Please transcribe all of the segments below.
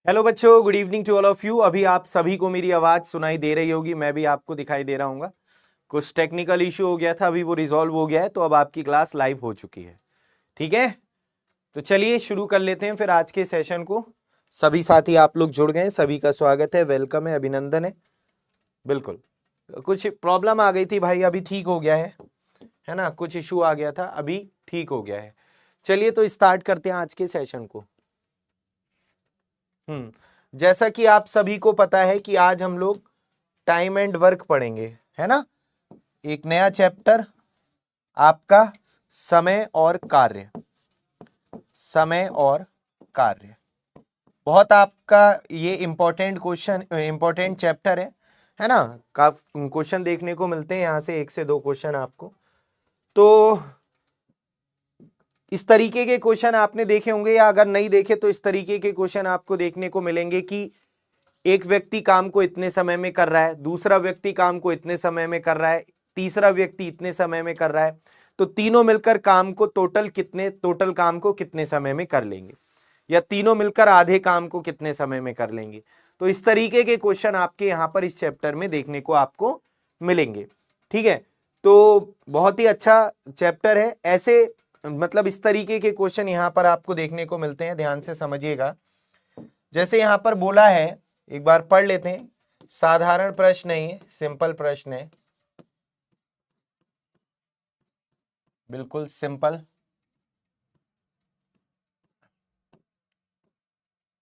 Hello बच्चों, good evening to all of you. अभी आप सभी को मेरी आवाज सुनाई दे रही होगी, मैं भी आपको दिखाई दे रहा हूँ। कुछ टेक्निकल इशू हो गया था, अभी वो रिजॉल्व हो गया है, तो अब आपकी क्लास लाइव हो चुकी है। ठीक है, तो चलिए शुरू कर लेते हैं फिर आज के सेशन को। सभी साथी आप लोग जुड़ गए, सभी का स्वागत है, वेलकम है, अभिनंदन है। बिल्कुल, कुछ प्रॉब्लम आ गई थी भाई, अभी ठीक हो गया है ना। कुछ इशू आ गया था, अभी ठीक हो गया है। चलिए तो स्टार्ट करते हैं आज के सेशन को। जैसा कि आप सभी को पता है कि आज हम लोग टाइम एंड वर्क पढ़ेंगे, है ना। एक नया चैप्टर आपका समय और कार्य। समय और कार्य बहुत आपका ये इंपॉर्टेंट क्वेश्चन, इंपॉर्टेंट चैप्टर है ना। काफी क्वेश्चन देखने को मिलते हैं यहाँ से, 1 से 2 क्वेश्चन आपको। तो इस तरीके के क्वेश्चन आपने देखे होंगे, या अगर नहीं देखे तो इस तरीके के क्वेश्चन आपको देखने को मिलेंगे कि एक व्यक्ति काम को इतने समय में कर रहा है, दूसरा व्यक्ति काम को इतने समय में कर रहा है, तीसरा व्यक्ति इतने समय में कर रहा है, तो तीनों मिलकर काम को टोटल काम को कितने समय में कर लेंगे, या तीनों मिलकर आधे काम को कितने समय में कर लेंगे। तो इस तरीके के क्वेश्चन आपके यहाँ पर इस चैप्टर में देखने को आपको मिलेंगे। ठीक है, तो बहुत ही अच्छा चैप्टर है। ऐसे मतलब इस तरीके के क्वेश्चन यहाँ पर आपको देखने को मिलते हैं, ध्यान से समझिएगा। जैसे यहाँ पर बोला है, एक बार पढ़ लेते हैं। साधारण प्रश्न नहीं है, सिंपल प्रश्न है, बिल्कुल सिंपल।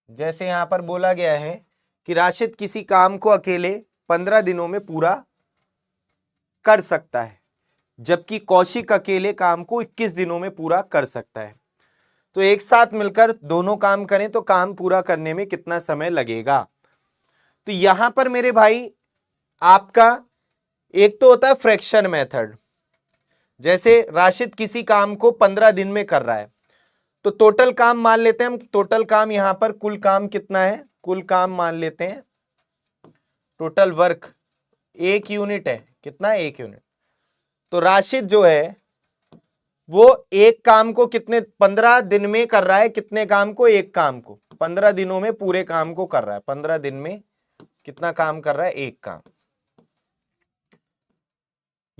जैसे यहां पर बोला गया है कि राशिद किसी काम को अकेले 15 दिनों में पूरा कर सकता है, जबकि कौशिक अकेले काम को 21 दिनों में पूरा कर सकता है। तो एक साथ मिलकर दोनों काम करें तो काम पूरा करने में कितना समय लगेगा। तो यहां पर मेरे भाई आपका एक तो होता है फ्रैक्शन मेथड। जैसे राशिद किसी काम को 15 दिन में कर रहा है, तो टोटल काम मान लेते हैं हम। टोटल काम यहां पर कुल काम कितना है, कुल काम मान लेते हैं। टोटल वर्क 1 यूनिट है, कितना है 1 यूनिट। तो राशिद जो है वो एक काम को कितने 15 दिन में कर रहा है, कितने काम को, एक काम को 15 दिनों में पूरे काम को कर रहा है। 15 दिन में कितना काम कर रहा है, एक काम।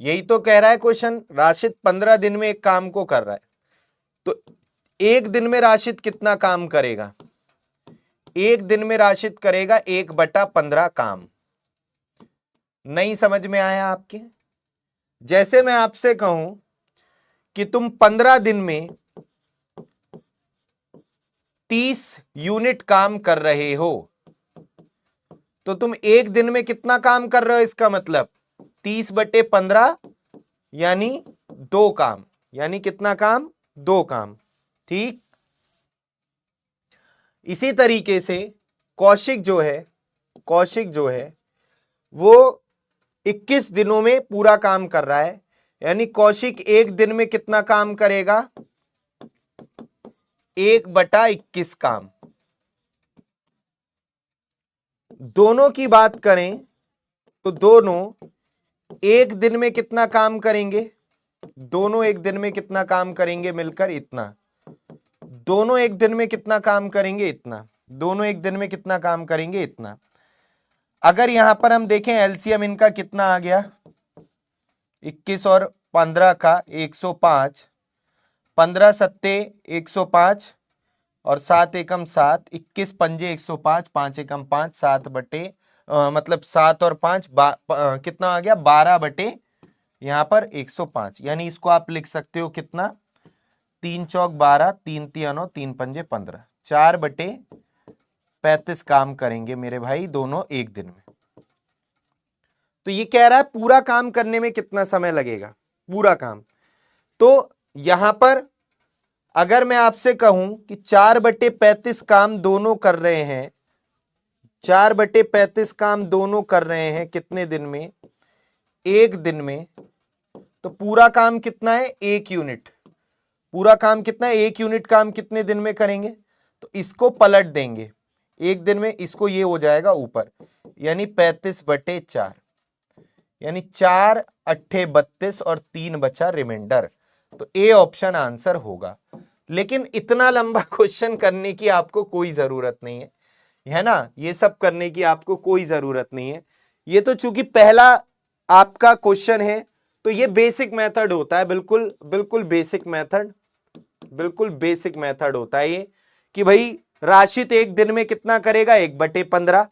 यही तो कह रहा है क्वेश्चन, राशिद 15 दिन में एक काम को कर रहा है। तो एक दिन में राशिद कितना काम करेगा, एक दिन में राशिद करेगा 1/15 काम। नहीं समझ में आया आपके। जैसे मैं आपसे कहूं कि तुम 15 दिन में 30 यूनिट काम कर रहे हो, तो तुम एक दिन में कितना काम कर रहे हो, इसका मतलब 30/15 यानी 2 काम, यानी कितना काम, 2 काम। ठीक, इसी तरीके से कौशिक जो है वो 21 दिनों में पूरा काम कर रहा है, यानी कौशिक एक दिन में कितना काम करेगा, 1/21 काम। दोनों की बात करें तो दोनों एक दिन में कितना काम करेंगे, दोनों एक दिन में कितना काम करेंगे मिलकर, इतना। दोनों एक दिन में कितना काम करेंगे, इतना। दोनों एक दिन में कितना काम करेंगे, इतना। अगर यहां पर हम देखें एलसीएम इनका कितना आ गया, 21 और 15 का 105, 15 सत्ते 105 और 7 एकम 7, 21 पंजे 105, 5 एकम 5, 7 बटे मतलब 7 और 5 कितना आ गया, 12 यहां पर 105। यानी इसको आप लिख सकते हो कितना, 3 चौक 12, 3 तिया 9, 3 पंजे 15, 4/35 काम करेंगे मेरे भाई दोनों एक दिन में। तो ये कह रहा है पूरा काम करने में कितना समय लगेगा, पूरा काम। तो यहां पर अगर मैं आपसे कहूं कि 4/35 काम दोनों कर रहे हैं, 4/35 काम दोनों कर रहे हैं कितने दिन में, एक दिन में, तो पूरा काम कितना है, 1 यूनिट। पूरा काम कितना है, 1 यूनिट काम कितने दिन में करेंगे, तो इसको पलट देंगे एक दिन में, इसको ये हो जाएगा ऊपर, यानी 35/4, यानी 4 अट्ठे 32 और 3 बचा रिमाइंडर। तो ए ऑप्शन आंसर होगा। लेकिन इतना लंबा क्वेश्चन करने की आपको कोई जरूरत नहीं है, है ना, ये सब करने की आपको कोई जरूरत नहीं है। ये तो चूंकि पहला आपका क्वेश्चन है तो ये बेसिक मेथड होता है, बिल्कुल बिल्कुल बेसिक मेथड, बिल्कुल बेसिक मेथड होता है ये, कि भाई राशिद एक दिन में कितना करेगा, 1/15।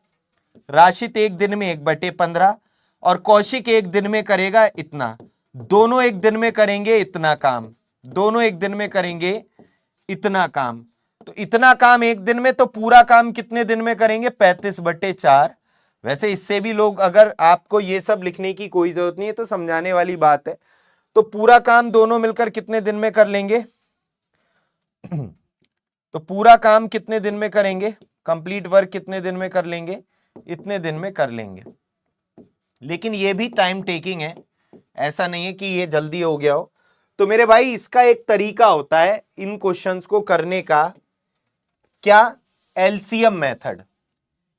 राशिद एक दिन में 1/15 और कौशिक एक दिन में करेगा इतना। दोनों एक दिन में करेंगे इतना काम, दोनों एक दिन में करेंगे इतना काम। तो इतना काम एक दिन में, तो पूरा काम कितने दिन में करेंगे, 35/4। वैसे इससे भी लोग, अगर आपको ये सब लिखने की कोई जरूरत नहीं है तो समझाने वाली बात है, तो पूरा काम दोनों मिलकर कितने दिन में कर लेंगे तो पूरा काम कितने दिन में करेंगे, कंप्लीट वर्क कितने दिन में कर लेंगे, इतने दिन में कर लेंगे। लेकिन ये भी टाइम टेकिंग है, ऐसा नहीं है कि ये जल्दी हो गया हो। तो मेरे भाई इसका एक तरीका होता है इन क्वेश्चंस को करने का, क्या, एलसीएम मेथड।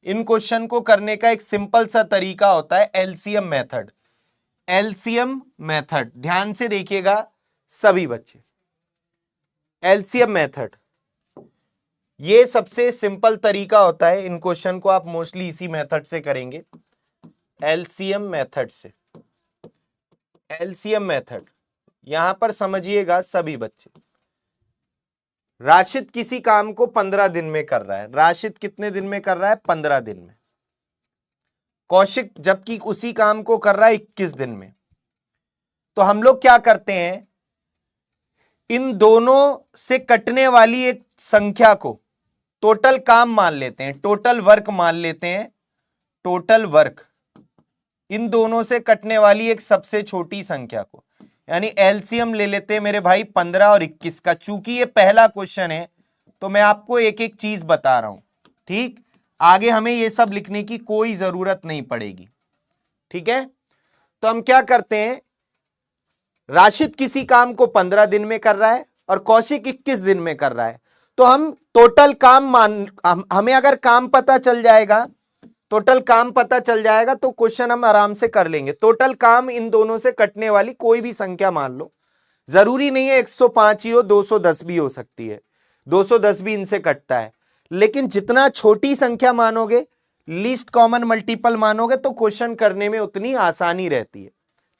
इन क्वेश्चन को करने का एक सिंपल सा तरीका होता है एलसीएम मेथड। एलसीएम मेथड ध्यान से देखिएगा सभी बच्चे, एलसीएम मेथड ये सबसे सिंपल तरीका होता है। इन क्वेश्चन को आप मोस्टली इसी मेथड से करेंगे, एलसीएम मेथड से। एलसीएम मेथड यहां पर समझिएगा सभी बच्चे, राशिद किसी काम को 15 दिन में कर रहा है। राशिद कितने दिन में कर रहा है, 15 दिन में। कौशिक जबकि उसी काम को कर रहा है 21 दिन में। तो हम लोग क्या करते हैं, इन दोनों से कटने वाली एक संख्या को टोटल काम मान लेते हैं, टोटल वर्क मान लेते हैं, टोटल वर्क। इन दोनों से कटने वाली एक सबसे छोटी संख्या को, यानी एलसीएम ले लेते हैं मेरे भाई 15 और 21 का। चूंकि ये पहला क्वेश्चन है तो मैं आपको एक एक चीज बता रहा हूं, ठीक। आगे हमें ये सब लिखने की कोई जरूरत नहीं पड़ेगी, ठीक है। तो हम क्या करते हैं, राशिद किसी काम को 15 दिन में कर रहा है और कौशिक 21 दिन में कर रहा है। तो हम टोटल काम हमें अगर काम पता चल जाएगा, टोटल काम पता चल जाएगा तो क्वेश्चन हम आराम से कर लेंगे। टोटल काम इन दोनों से कटने वाली कोई भी संख्या मान लो, जरूरी नहीं है 105 ही हो, 210 भी हो सकती है, 210 भी इनसे कटता है। लेकिन जितना छोटी संख्या मानोगे, लीस्ट कॉमन मल्टीपल मानोगे, तो क्वेश्चन करने में उतनी आसानी रहती है,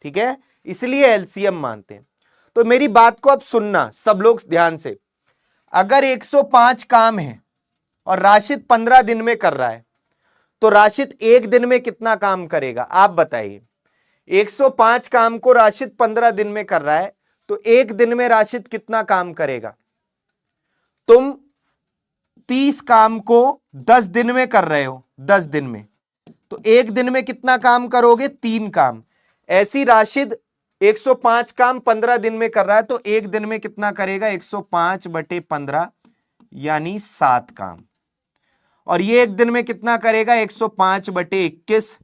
ठीक है। इसलिए एलसीएम मानते हैं। तो मेरी बात को अब सुनना सब लोग ध्यान से। अगर 105 काम है और राशिद 15 दिन में कर रहा है, तो राशिद एक दिन में कितना काम करेगा, आप बताइए। 105 काम को राशिद 15 दिन में कर रहा है, तो एक दिन में राशिद कितना काम करेगा। तुम 30 काम को 10 दिन में कर रहे हो, 10 दिन में, तो एक दिन में कितना काम करोगे, 3 काम। ऐसी राशिद 105 काम 15 दिन में कर रहा है, तो एक दिन में कितना करेगा, 105/15 यानी 7 काम। और ये एक दिन में कितना करेगा, 105/21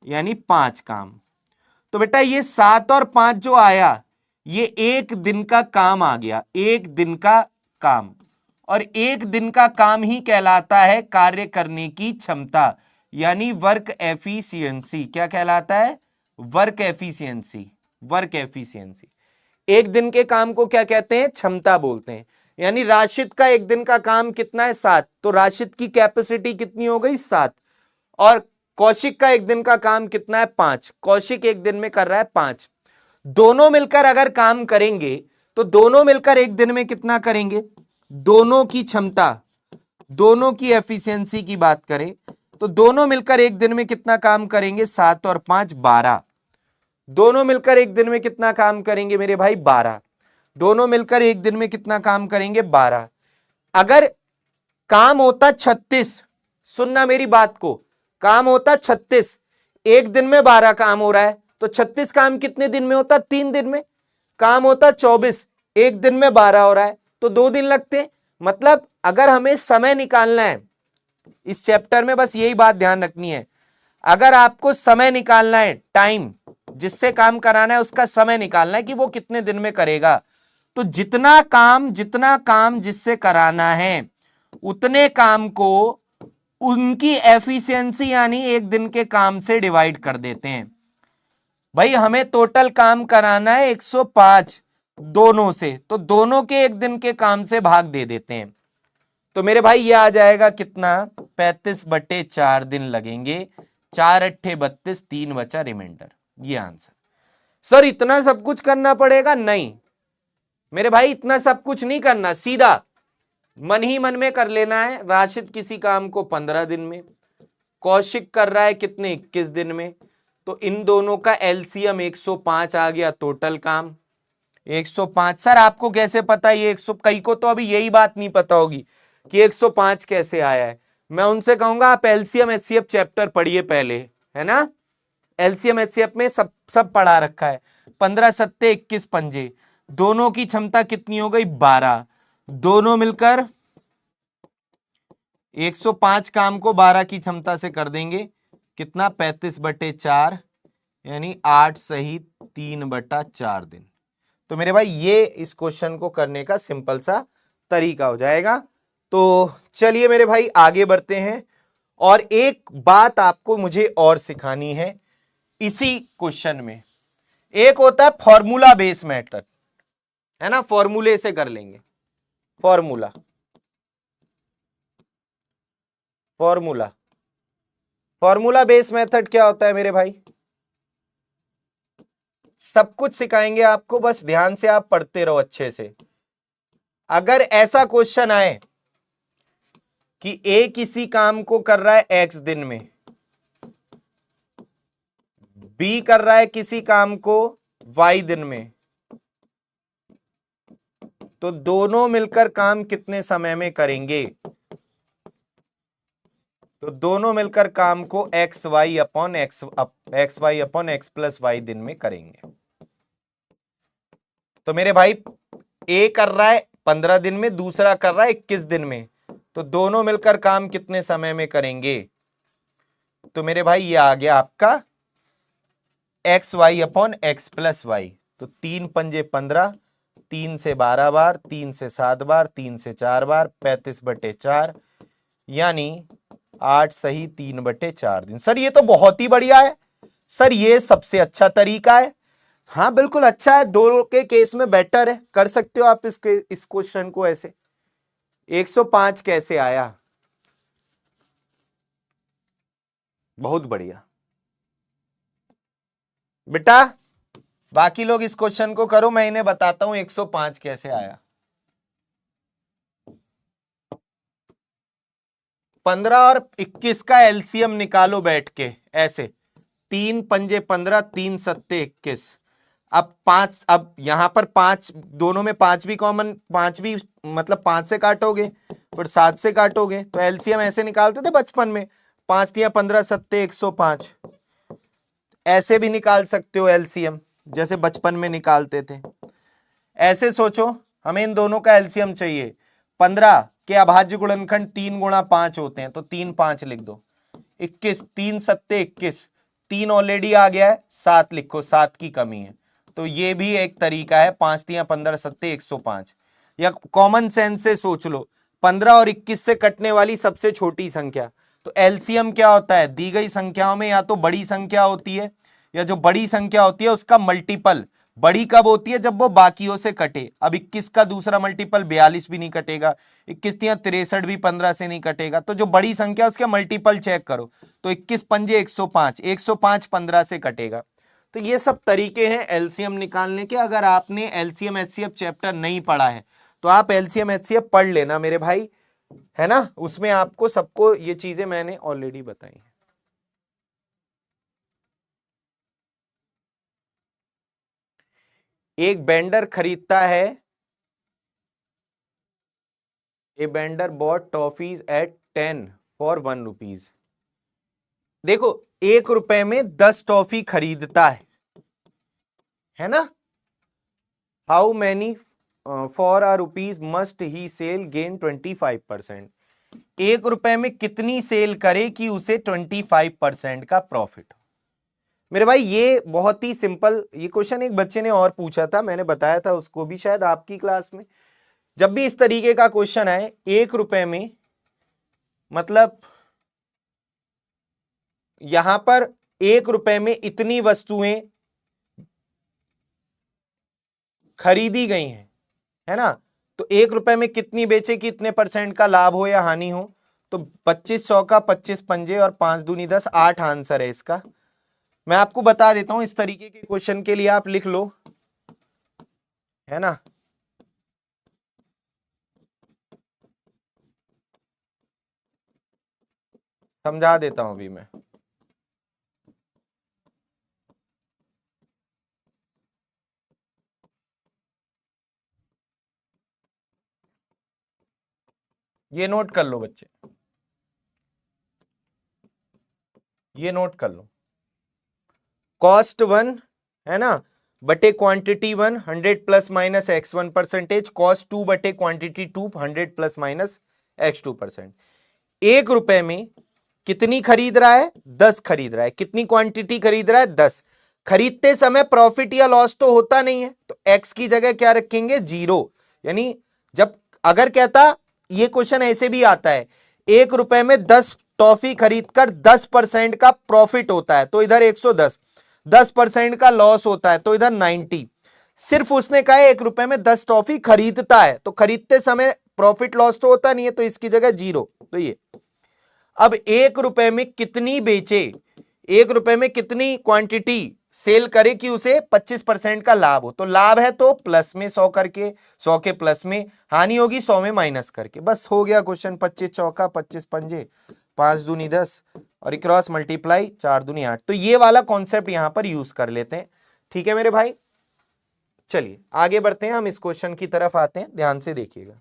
यानी 5 काम। तो बेटा ये 7 और 5 जो आया, ये एक दिन का काम आ गया, एक दिन का काम। और एक दिन का काम ही कहलाता है कार्य करने की क्षमता, यानी वर्क एफिशिएंसी। क्या कहलाता है, वर्क एफिशिएंसी, वर्क एफिशिएंसी। एक दिन के काम को क्या कहते हैं, क्षमता बोलते हैं। यानी राशिद का एक दिन का काम कितना है, 7, तो राशिद की कैपेसिटी कितनी हो गई, 7। और कौशिक का एक दिन का काम कितना है, 5। कौशिक एक दिन में कर रहा है 5। दोनों मिलकर अगर काम करेंगे तो दोनों मिलकर एक दिन में कितना करेंगे, दोनों की क्षमता, दोनों की एफिशिएंसी की बात करें तो दोनों मिलकर एक दिन में कितना काम करेंगे, 7 और 5 12। दोनों मिलकर एक दिन में कितना काम करेंगे मेरे भाई, 12। दोनों मिलकर एक दिन में कितना काम करेंगे, 12। अगर काम होता 36, सुनना मेरी बात को, काम होता 36, एक दिन में 12 काम हो रहा है, तो 36 काम कितने दिन में होता, 3 दिन में। काम होता 24, एक दिन में 12 हो रहा है, तो 2 दिन लगते। मतलब अगर हमें समय निकालना है इस चैप्टर में, बस यही बात ध्यान रखनी है, अगर आपको समय निकालना है, टाइम जिससे काम कराना है उसका समय निकालना है कि वो कितने दिन में करेगा, तो जितना काम जिससे कराना है उतने काम को उनकी एफिशिएंसी यानी एक दिन के काम से डिवाइड कर देते हैं। भाई हमें टोटल काम कराना है 105 दोनों से, तो दोनों के एक दिन के काम से भाग दे देते हैं। तो मेरे भाई ये आ जाएगा कितना, 35/4 दिन लगेंगे, 4 अट्ठे 32, 3 बचा रिमाइंडर, ये आंसर। सर इतना सब कुछ करना पड़ेगा? नहीं मेरे भाई, इतना सब कुछ नहीं करना, सीधा मन ही मन में कर लेना है। राशिद किसी काम को 15 दिन में, कौशिक कर रहा है कितने, 21 दिन में, तो इन दोनों का एलसीएम 105 आ गया, टोटल काम 105। सर आपको कैसे पता ये 100, कई को तो अभी यही बात नहीं पता होगी कि 105 कैसे आया है। मैं उनसे कहूंगा आप एलसीएम एचसीएफ चैप्टर पढ़िए पहले, है ना, एलसीएम एचसीएफ में सब पढ़ा रखा है। 15 सत्ते 21 पंजे, दोनों की क्षमता कितनी हो गई, 12, दोनों मिलकर 105 काम को 12 की क्षमता से कर देंगे, कितना, 35/4, यानी 8 सही 3/4 दिन। तो मेरे भाई ये इस क्वेश्चन को करने का सिंपल सा तरीका हो जाएगा। तो चलिए मेरे भाई आगे बढ़ते हैं, और एक बात आपको मुझे और सिखानी है इसी क्वेश्चन में। एक होता है फॉर्मूला बेस मेथड, है ना, फॉर्मूले से कर लेंगे, फॉर्मूला फॉर्मूला बेस मेथड क्या होता है मेरे भाई, सब कुछ सिखाएंगे आपको, बस ध्यान से आप पढ़ते रहो अच्छे से। अगर ऐसा क्वेश्चन आए कि ए किसी काम को कर रहा है एक्स दिन में, बी कर रहा है किसी काम को वाई दिन में, तो दोनों मिलकर काम कितने समय में करेंगे, तो दोनों मिलकर काम को x Y upon x plus y दिन में करेंगे। तो मेरे भाई ए कर रहा है 15 दिन में, दूसरा कर रहा है 21 दिन में, तो दोनों मिलकर काम कितने समय में करेंगे, तो मेरे भाई ये आ गया आपका x Y upon x plus y. तो 3 पंजे 15, 3 से 12 बार, 3 से 7 बार, 3 से 4 बार, 35/4, यानी 8 सही 3/4 दिन। सर ये तो बहुत ही बढ़िया है, सर ये सबसे अच्छा तरीका है। हाँ बिल्कुल अच्छा है, दो के केस में बेटर है, कर सकते हो आप इस क्वेश्चन को ऐसे। 105 कैसे आया, बहुत बढ़िया बेटा। बाकी लोग इस क्वेश्चन को करो, मैं इन्हें बताता हूं 105 कैसे आया। 15 और 21 का एलसीएम निकालो बैठ के ऐसे, 3 पंजे 15, 3 सत्ते 21। अब 5, अब यहां पर 5, दोनों में 5 भी कॉमन, 5 भी मतलब 5 से काटोगे, फिर 7 से काटोगे, तो एलसीएम ऐसे निकालते थे बचपन में, 5 दिया 15 सत्ते 105। ऐसे भी निकाल सकते हो एलसीएम, जैसे बचपन में निकालते थे। ऐसे सोचो, हमें इन दोनों का एलसीएम चाहिए। 15 के अभाज्य गुणनखंड 3 गुणा 5 होते हैं, तो 3 5 लिख दो। 21, 3 सत्ते 21, 3 ऑलरेडी आ गया है, 7 लिखो, 7 की कमी है। तो ये भी एक तरीका है, 5 दिया 15 सत्ते 105। या कॉमन सेंस से सोच लो, 15 और 21 से कटने वाली सबसे छोटी संख्या, तो एलसीएम क्या होता है, दी गई संख्याओं में या तो बड़ी संख्या होती है, या जो बड़ी संख्या होती है उसका मल्टीपल। बड़ी कब होती है, जब वो बाकियों से कटे। अब 21 का दूसरा मल्टीपल 42 भी नहीं कटेगा, 21 या 63 भी 15 से नहीं कटेगा, तो जो बड़ी संख्या उसके मल्टीपल चेक करो, तो 21 पंजे 105, 105 15 से कटेगा। तो ये सब तरीके हैं एलसीएम निकालने के। अगर आपने एलसीएम एचसीएफ चैप्टर नहीं पढ़ा है तो आप एलसीएम एचसीएफ पढ़ लेना मेरे भाई, है ना, उसमें आपको सबको ये चीजें मैंने ऑलरेडी बताई हैं। एक वेंडर खरीदता है, a vendor bought toffees at 10 for 1 rupees. देखो 1 रुपए में 10 टॉफी खरीदता है ना। How many for a rupees must he sell gain 25%। 1 रुपए में कितनी सेल करे कि उसे 25% का प्रॉफिट हो। मेरे भाई ये बहुत ही सिंपल, ये क्वेश्चन एक बच्चे ने और पूछा था, मैंने बताया था उसको भी शायद आपकी क्लास में। जब भी इस तरीके का क्वेश्चन आए, 1 रुपए में मतलब यहां पर 1 रुपए में इतनी वस्तुएं खरीदी गई हैं, है ना, तो 1 रुपए में कितनी बेचे कि इतने % का लाभ हो या हानि हो। तो 25 चौका 25 पंजे और 5 दूनी 10, 8 आंसर है इसका। मैं आपको बता देता हूं, इस तरीके के क्वेश्चन के लिए आप लिख लो, है ना। समझा देता हूं अभी मैं। ये नोट कर लो बच्चे, ये नोट कर लो। कॉस्ट 1 है ना बटे quantity 1 100 plus minus x1%, cost 2 बटे क्वांटिटी 2 100 प्लस माइनस x2%। 1 रुपए में कितनी खरीद रहा है, 10 खरीद रहा है। कितनी क्वांटिटी खरीद रहा है, 10। खरीदते समय प्रॉफिट या लॉस तो होता नहीं है, तो x की जगह क्या रखेंगे, 0। यानी जब अगर कहता, ये क्वेश्चन ऐसे भी आता है, 1 रुपए में 10 टॉफी खरीदकर 10% का प्रॉफिट होता है तो इधर 110, 10% का लॉस होता है तो इधर 90। सिर्फ उसने कहा 1 रुपए में 10 टॉफी खरीदता है, तो खरीदते समय प्रॉफिट लॉस तो होता नहीं है, तो इसकी जगह 0। तो ये अब 1 रुपए में कितनी बेचे, 1 रुपए में कितनी क्वांटिटी सेल करे कि उसे 25% का लाभ हो। तो लाभ है तो प्लस में 100 करके, 100 के प्लस में, हानि होगी 100 में माइनस करके। बस हो गया क्वेश्चन। 25 चौका 25 पंजे, 5 दूनी 10 और क्रॉस मल्टीप्लाई 4 दूनी 8। तो ये वाला कॉन्सेप्ट यहां पर यूज कर लेते हैं। ठीक है मेरे भाई, चलिए आगे बढ़ते हैं, हम इस क्वेश्चन की तरफ आते हैं, ध्यान से देखिएगा।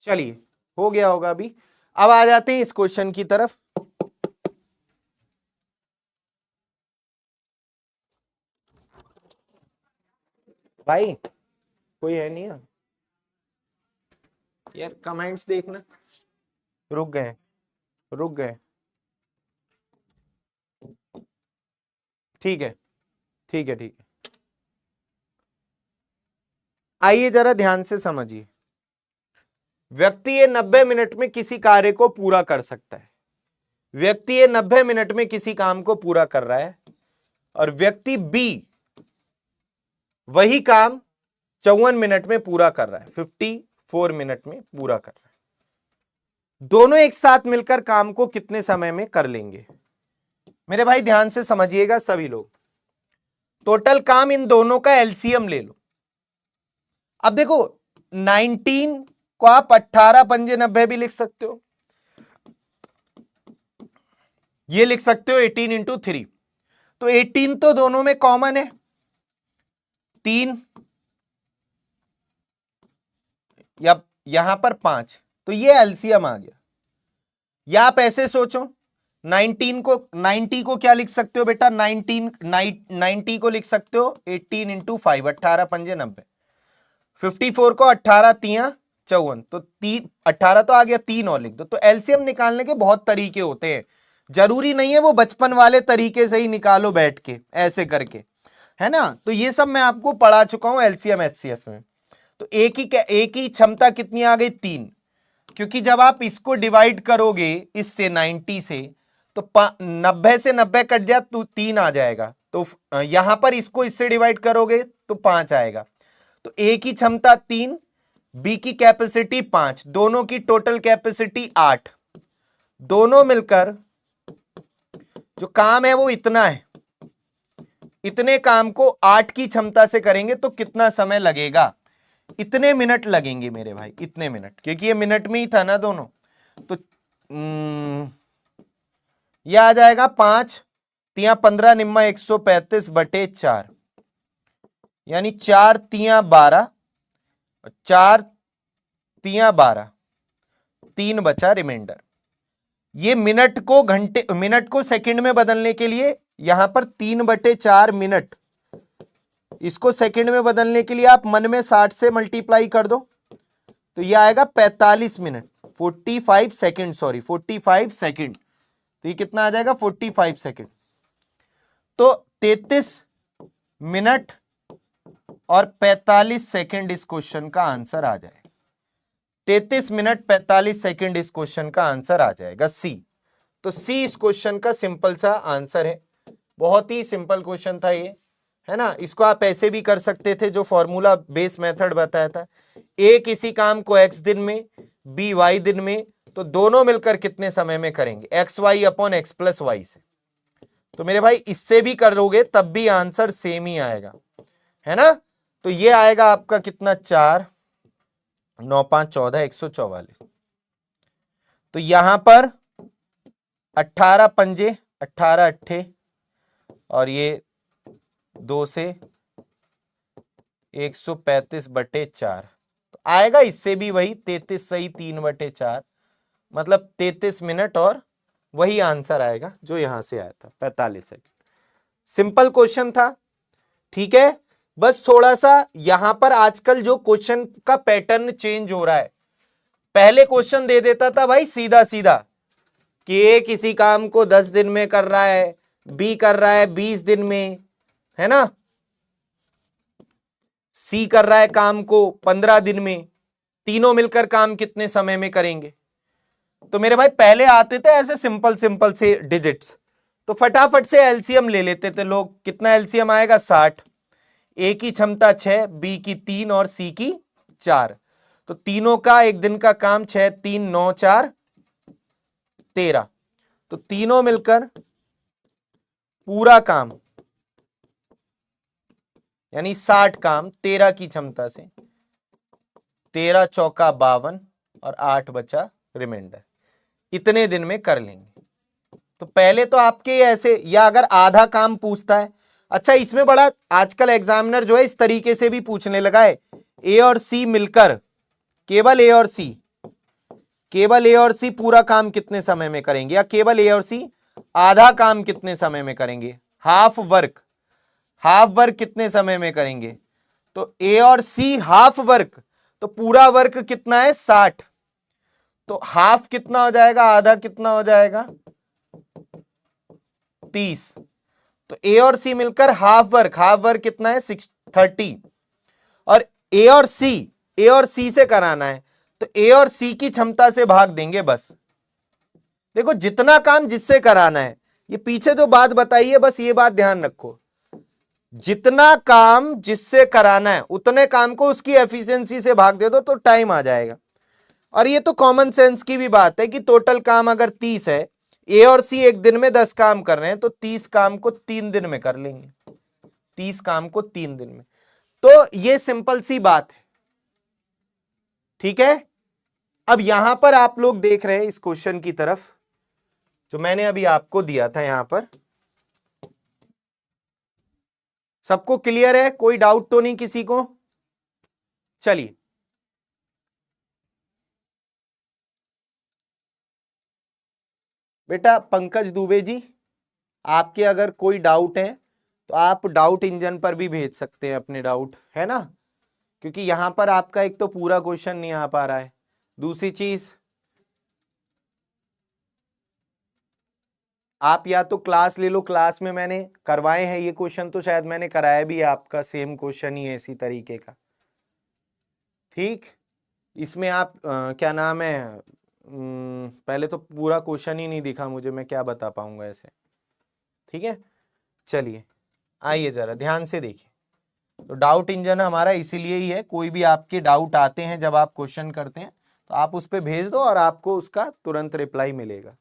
चलिए हो गया होगा अभी। अब आ जाते हैं इस क्वेश्चन की तरफ। भाई कोई है नहीं है यार, कमेंट्स देखना। रुक गए, रुक गए। ठीक है, ठीक है, ठीक है। आइए जरा ध्यान से समझिए। व्यक्ति ये 90 मिनट में किसी कार्य को पूरा कर सकता है। व्यक्ति ये 90 मिनट में किसी काम को पूरा कर रहा है और व्यक्ति बी वही काम 54 मिनट में पूरा कर रहा है, 54 मिनट में पूरा कर रहा है। दोनों एक साथ मिलकर काम को कितने समय में कर लेंगे। मेरे भाई ध्यान से समझिएगा सभी लोग। टोटल काम इन दोनों का एलसीएम ले लो। अब देखो 19 को आप 18 पंजे 90 भी लिख सकते हो, ये लिख सकते हो 18 इंटू 3। तो 18 तो दोनों में कॉमन है, 3 या यहां पर 5, तो ये एलसीएम आ गया। या आप ऐसे सोचो 19 को 90 को क्या लिख सकते हो बेटा, 90 को लिख सकते हो 18 इंटू 5, 18 पंजे 90। 54 को 18 तिया 54, तो 18 तो आ गया, 3 और लिख दो। तो एलसीएम निकालने के बहुत तरीके होते हैं, जरूरी नहीं है वो बचपन वाले तरीके से ही निकालो बैठ के ऐसे करके, है ना। तो ये सब मैं आपको पढ़ा चुका हूं एलसीएम एचसीएफ में। तो एक ही क्षमता कितनी आ गई, 3, क्योंकि जब आप इसको डिवाइड करोगे इससे 90 से, तो 90 से 90 कट जाए तो 3 आ जाएगा। तो यहां पर इसको इससे डिवाइड करोगे तो 5 आएगा। तो ए की क्षमता 3, बी की कैपेसिटी 5, दोनों की टोटल कैपेसिटी 8। दोनों मिलकर जो काम है वो इतना है, इतने काम को 8 की क्षमता से करेंगे तो कितना समय लगेगा, इतने मिनट लगेंगे मेरे भाई, इतने मिनट, क्योंकि ये मिनट में ही था ना दोनों। तो ये आ जाएगा 5 तिया 15 निम्मा 135 बटे 4, यानी 4 तिया 12, 4 तिया 12, 3 बचा रिमाइंडर। ये मिनट को घंटे, मिनट को सेकंड में बदलने के लिए यहां पर 3 बटे 4 मिनट, इसको सेकंड में बदलने के लिए आप मन में 60 से मल्टीप्लाई कर दो, तो ये आएगा 45 मिनट, 45 सेकंड, सॉरी 45 सेकंड। तो ये कितना आ जाएगा, 45 सेकंड। तो 33 मिनट और 45 सेकंड इस क्वेश्चन का आंसर आ जाएगा। 33 मिनट 45 सेकंड इस क्वेश्चन का आंसर आ जाएगा, सी। तो सी इस क्वेश्चन का सिंपल सा आंसर है। बहुत ही सिंपल क्वेश्चन था ये, है ना। इसको आप ऐसे भी कर सकते थे जो फॉर्मूला बेस मेथड बताया था, ए किसी काम को x दिन में, बी y दिन में, तो दोनों मिलकर कितने समय में करेंगे, X Y upon x plus Y से। तो मेरे भाई इससे भी करोगे तब भी आंसर सेम ही आएगा, है ना। तो ये आएगा आपका कितना, 4 9 5 14 144। तो यहां पर 18 पंजे 18 अट्ठे और ये 2 से 135/4, तो आएगा इससे भी वही 33 सही 3/4, मतलब 33 मिनट और वही आंसर आएगा जो यहां से आया था 45 सेकंड। सिंपल क्वेश्चन था, ठीक है। बस थोड़ा सा यहां पर आजकल जो क्वेश्चन का पैटर्न चेंज हो रहा है, पहले क्वेश्चन दे देता था भाई सीधा सीधा कि ए किसी काम को 10 दिन में कर रहा है, बी कर रहा है 20 दिन में, है ना, सी कर रहा है काम को 15 दिन में, तीनों मिलकर काम कितने समय में करेंगे। तो मेरे भाई पहले आते थे ऐसे सिंपल सिंपल से डिजिट्स, तो फटाफट से एलसीएम ले लेते थे लोग। कितना एलसीएम आएगा, 60। ए की क्षमता 6, बी की 3 और सी की 4, तो तीनों का एक दिन का काम 6 3 9 4 13, तो तीनों मिलकर पूरा काम यानी 60 काम 13 की क्षमता से, 13 चौका 52 और 8 बचा रिमाइंडर, इतने दिन में कर लेंगे। तो पहले तो आपके ऐसे, या अगर आधा काम पूछता है, अच्छा इसमें बड़ा आजकल एग्जामिनर जो है इस तरीके से भी पूछने लगा है, ए और सी मिलकर, केवल ए और सी, केवल ए और सी पूरा काम कितने समय में करेंगे, या केवल ए और सी आधा काम कितने समय में करेंगे, हाफ वर्क, हाफ वर्क कितने समय में करेंगे। तो ए और सी हाफ वर्क, तो पूरा वर्क कितना है 60, तो हाफ कितना हो जाएगा, आधा कितना हो जाएगा 30, तो ए और सी मिलकर हाफ वर्क कितना है 30, और ए और सी से कराना है तो ए और सी की क्षमता से भाग देंगे बस। देखो जितना काम जिससे कराना है, ये पीछे जो बात बताई है बस ये बात ध्यान रखो, जितना काम जिससे कराना है उतने काम को उसकी एफिशिएंसी से भाग दे दो तो टाइम आ जाएगा। और ये तो कॉमन सेंस की भी बात है कि टोटल काम अगर 30 है, ए और सी एक दिन में 10 काम कर रहे हैं, तो 30 काम को 3 दिन में कर लेंगे, 30 काम को 3 दिन में। तो ये सिंपल सी बात है, ठीक है। अब यहां पर आप लोग देख रहे हैं इस क्वेश्चन की तरफ जो मैंने अभी आपको दिया था, यहां पर सबको क्लियर है, कोई डाउट तो नहीं किसी को। चलिए बेटा पंकज दुबे जी, आपके अगर कोई डाउट है तो आप डाउट इंजन पर भी भेज सकते हैं अपने डाउट, है ना, क्योंकि यहां पर आपका एक तो पूरा क्वेश्चन नहीं आ पा रहा है, दूसरी चीज आप या तो क्लास ले लो, क्लास में मैंने करवाए हैं ये क्वेश्चन, तो शायद मैंने कराया भी है आपका सेम क्वेश्चन ही है इसी तरीके का, ठीक। इसमें आप क्या नाम है, पहले तो पूरा क्वेश्चन ही नहीं दिखा मुझे, मैं क्या बता पाऊंगा ऐसे, ठीक है। चलिए आइए जरा ध्यान से देखिए, तो डाउट इंजन हमारा इसीलिए ही है, कोई भी आपके डाउट आते हैं जब आप क्वेश्चन करते हैं तो आप उस पर भेज दो और आपको उसका तुरंत रिप्लाई मिलेगा,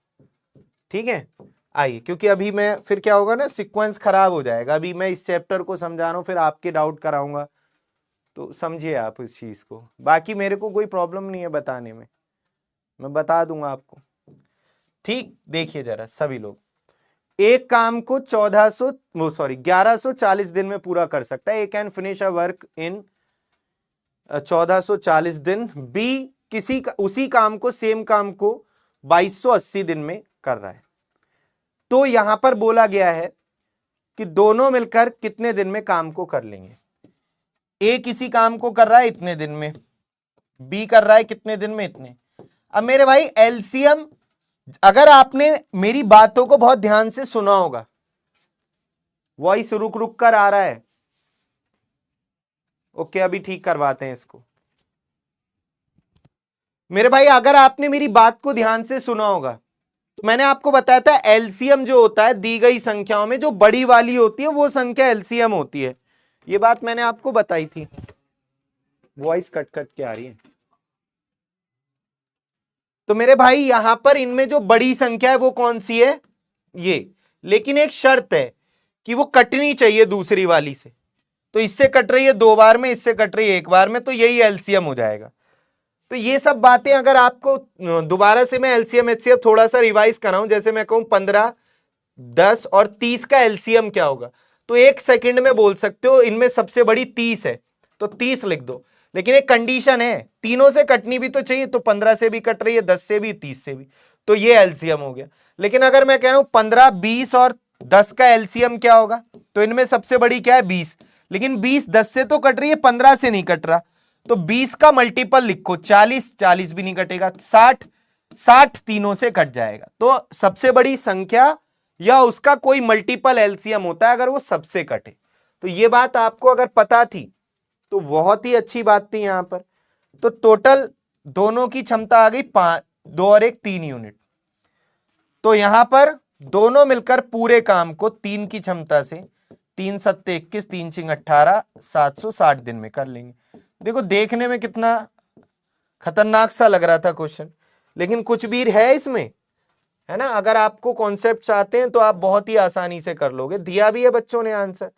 ठीक है। आइए, क्योंकि अभी मैं फिर क्या होगा ना, सीक्वेंस खराब हो जाएगा, अभी मैं इस चैप्टर को समझा रहा हूँ फिर आपके डाउट कराऊंगा, तो समझिए आप इस चीज को। बाकी मेरे को कोई प्रॉब्लम नहीं है बताने में, मैं बता दूंगा आपको, ठीक। देखिए जरा सभी लोग, एक काम को 1140 दिन में पूरा कर सकता है, A can finish a work in 1440 दिन, बी किसी का उसी काम को, सेम काम को 2280 दिन में कर रहा है। तो यहां पर बोला गया है कि दोनों मिलकर कितने दिन में काम को कर लेंगे। ए किसी काम को कर रहा है इतने दिन में, बी कर रहा है कितने दिन में, इतने। अब मेरे भाई एलसीएम, अगर आपने मेरी बातों को बहुत ध्यान से सुना होगा, वॉइस रुक रुक कर आ रहा है, ओके अभी ठीक करवाते हैं इसको। मेरे भाई अगर आपने मेरी बात को ध्यान से सुना होगा तो मैंने आपको बताया था एलसीएम जो होता है दी गई संख्याओं में जो बड़ी वाली होती है वो संख्या एलसीएम होती है। ये बात मैंने आपको बताई थी। वॉइस कट कट के आ रही है। तो मेरे भाई यहां पर इनमें जो बड़ी संख्या है वो कौन सी है, ये। लेकिन एक शर्त है कि वो कटनी चाहिए दूसरी वाली से। तो इससे कट रही है 2 बार में, इससे कट रही है 1 बार में, तो यही एलसीएम हो जाएगा। तो ये सब बातें अगर आपको दोबारा से मैं एलसीएम एचसीएफ थोड़ा सा रिवाइज कराऊं, जैसे मैं कहूं 15, 10 और 30 का एलसीएम क्या होगा, तो 1 सेकंड में बोल सकते हो इनमें सबसे बड़ी 30 है तो 30 लिख दो। लेकिन एक कंडीशन है, तीनों से कटनी भी तो चाहिए, तो 15 से भी कट रही है, 10 से भी, 30 से भी, तो ये एलसीएम हो गया। लेकिन अगर मैं कह रहा हूं 15, 20 और 10 का एलसीएम क्या होगा, तो इनमें सबसे बड़ी क्या है 20, लेकिन 20 10 से तो कट रही है, 15 से नहीं कट रहा, तो 20 का मल्टीपल लिखो 40, 40 भी नहीं कटेगा, 60, 60 तीनों से कट जाएगा। तो सबसे बड़ी संख्या या उसका कोई मल्टीपल एलसीएम होता है अगर वो सबसे कटे। तो ये बात आपको अगर पता थी तो बहुत ही अच्छी बात थी यहां पर। तो टोटल दोनों की क्षमता आ गई 5, 2 और 1 3 यूनिट। तो यहां पर दोनों मिलकर पूरे काम को 3 की क्षमता से 3 सत्ते 21, 3 छिंग 18, 760 दिन में कर लेंगे। देखो देखने में कितना खतरनाक सा लग रहा था क्वेश्चन, लेकिन कुछ भी है इसमें, है ना। अगर आपको कॉन्सेप्ट्स आते हैं तो आप बहुत ही आसानी से कर लोगे। दिया भी है बच्चों ने आंसर,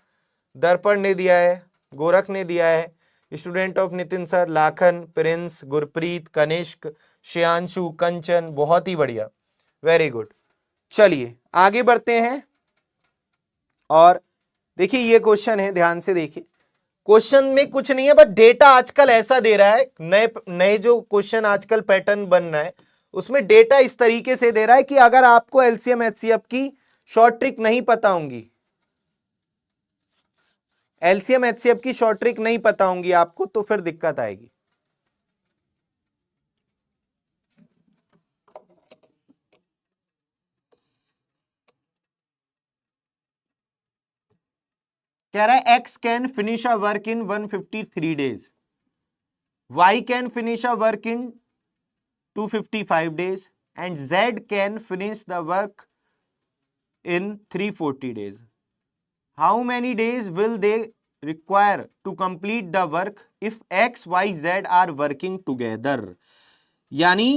दर्पण ने दिया है, गोरख ने दिया है, student of Nitin sir, Lakhan, Prince, Gurpreet, Kanishk, Shreyanshu, Kanchan, बहुत ही बढ़िया, वेरी गुड। चलिए आगे बढ़ते हैं। और देखिए ये क्वेश्चन है, ध्यान से देखिए। क्वेश्चन में कुछ नहीं है, बस डेटा आजकल ऐसा दे रहा है, नए नए जो क्वेश्चन आजकल पैटर्न बन रहा है उसमें डेटा इस तरीके से दे रहा है कि अगर आपको एलसीएम एचसीएफ की शॉर्ट ट्रिक नहीं पता होंगी, एलसीएम एचसीएफ की शॉर्ट ट्रिक नहीं पता होंगी आपको, तो फिर दिक्कत आएगी। कह रहा है X can finish a work in 153 days, Y can finish a work in 255 days and Z can finish the work in 340 days. How many days will they require to complete the work if X, Y, Z are working together? यानी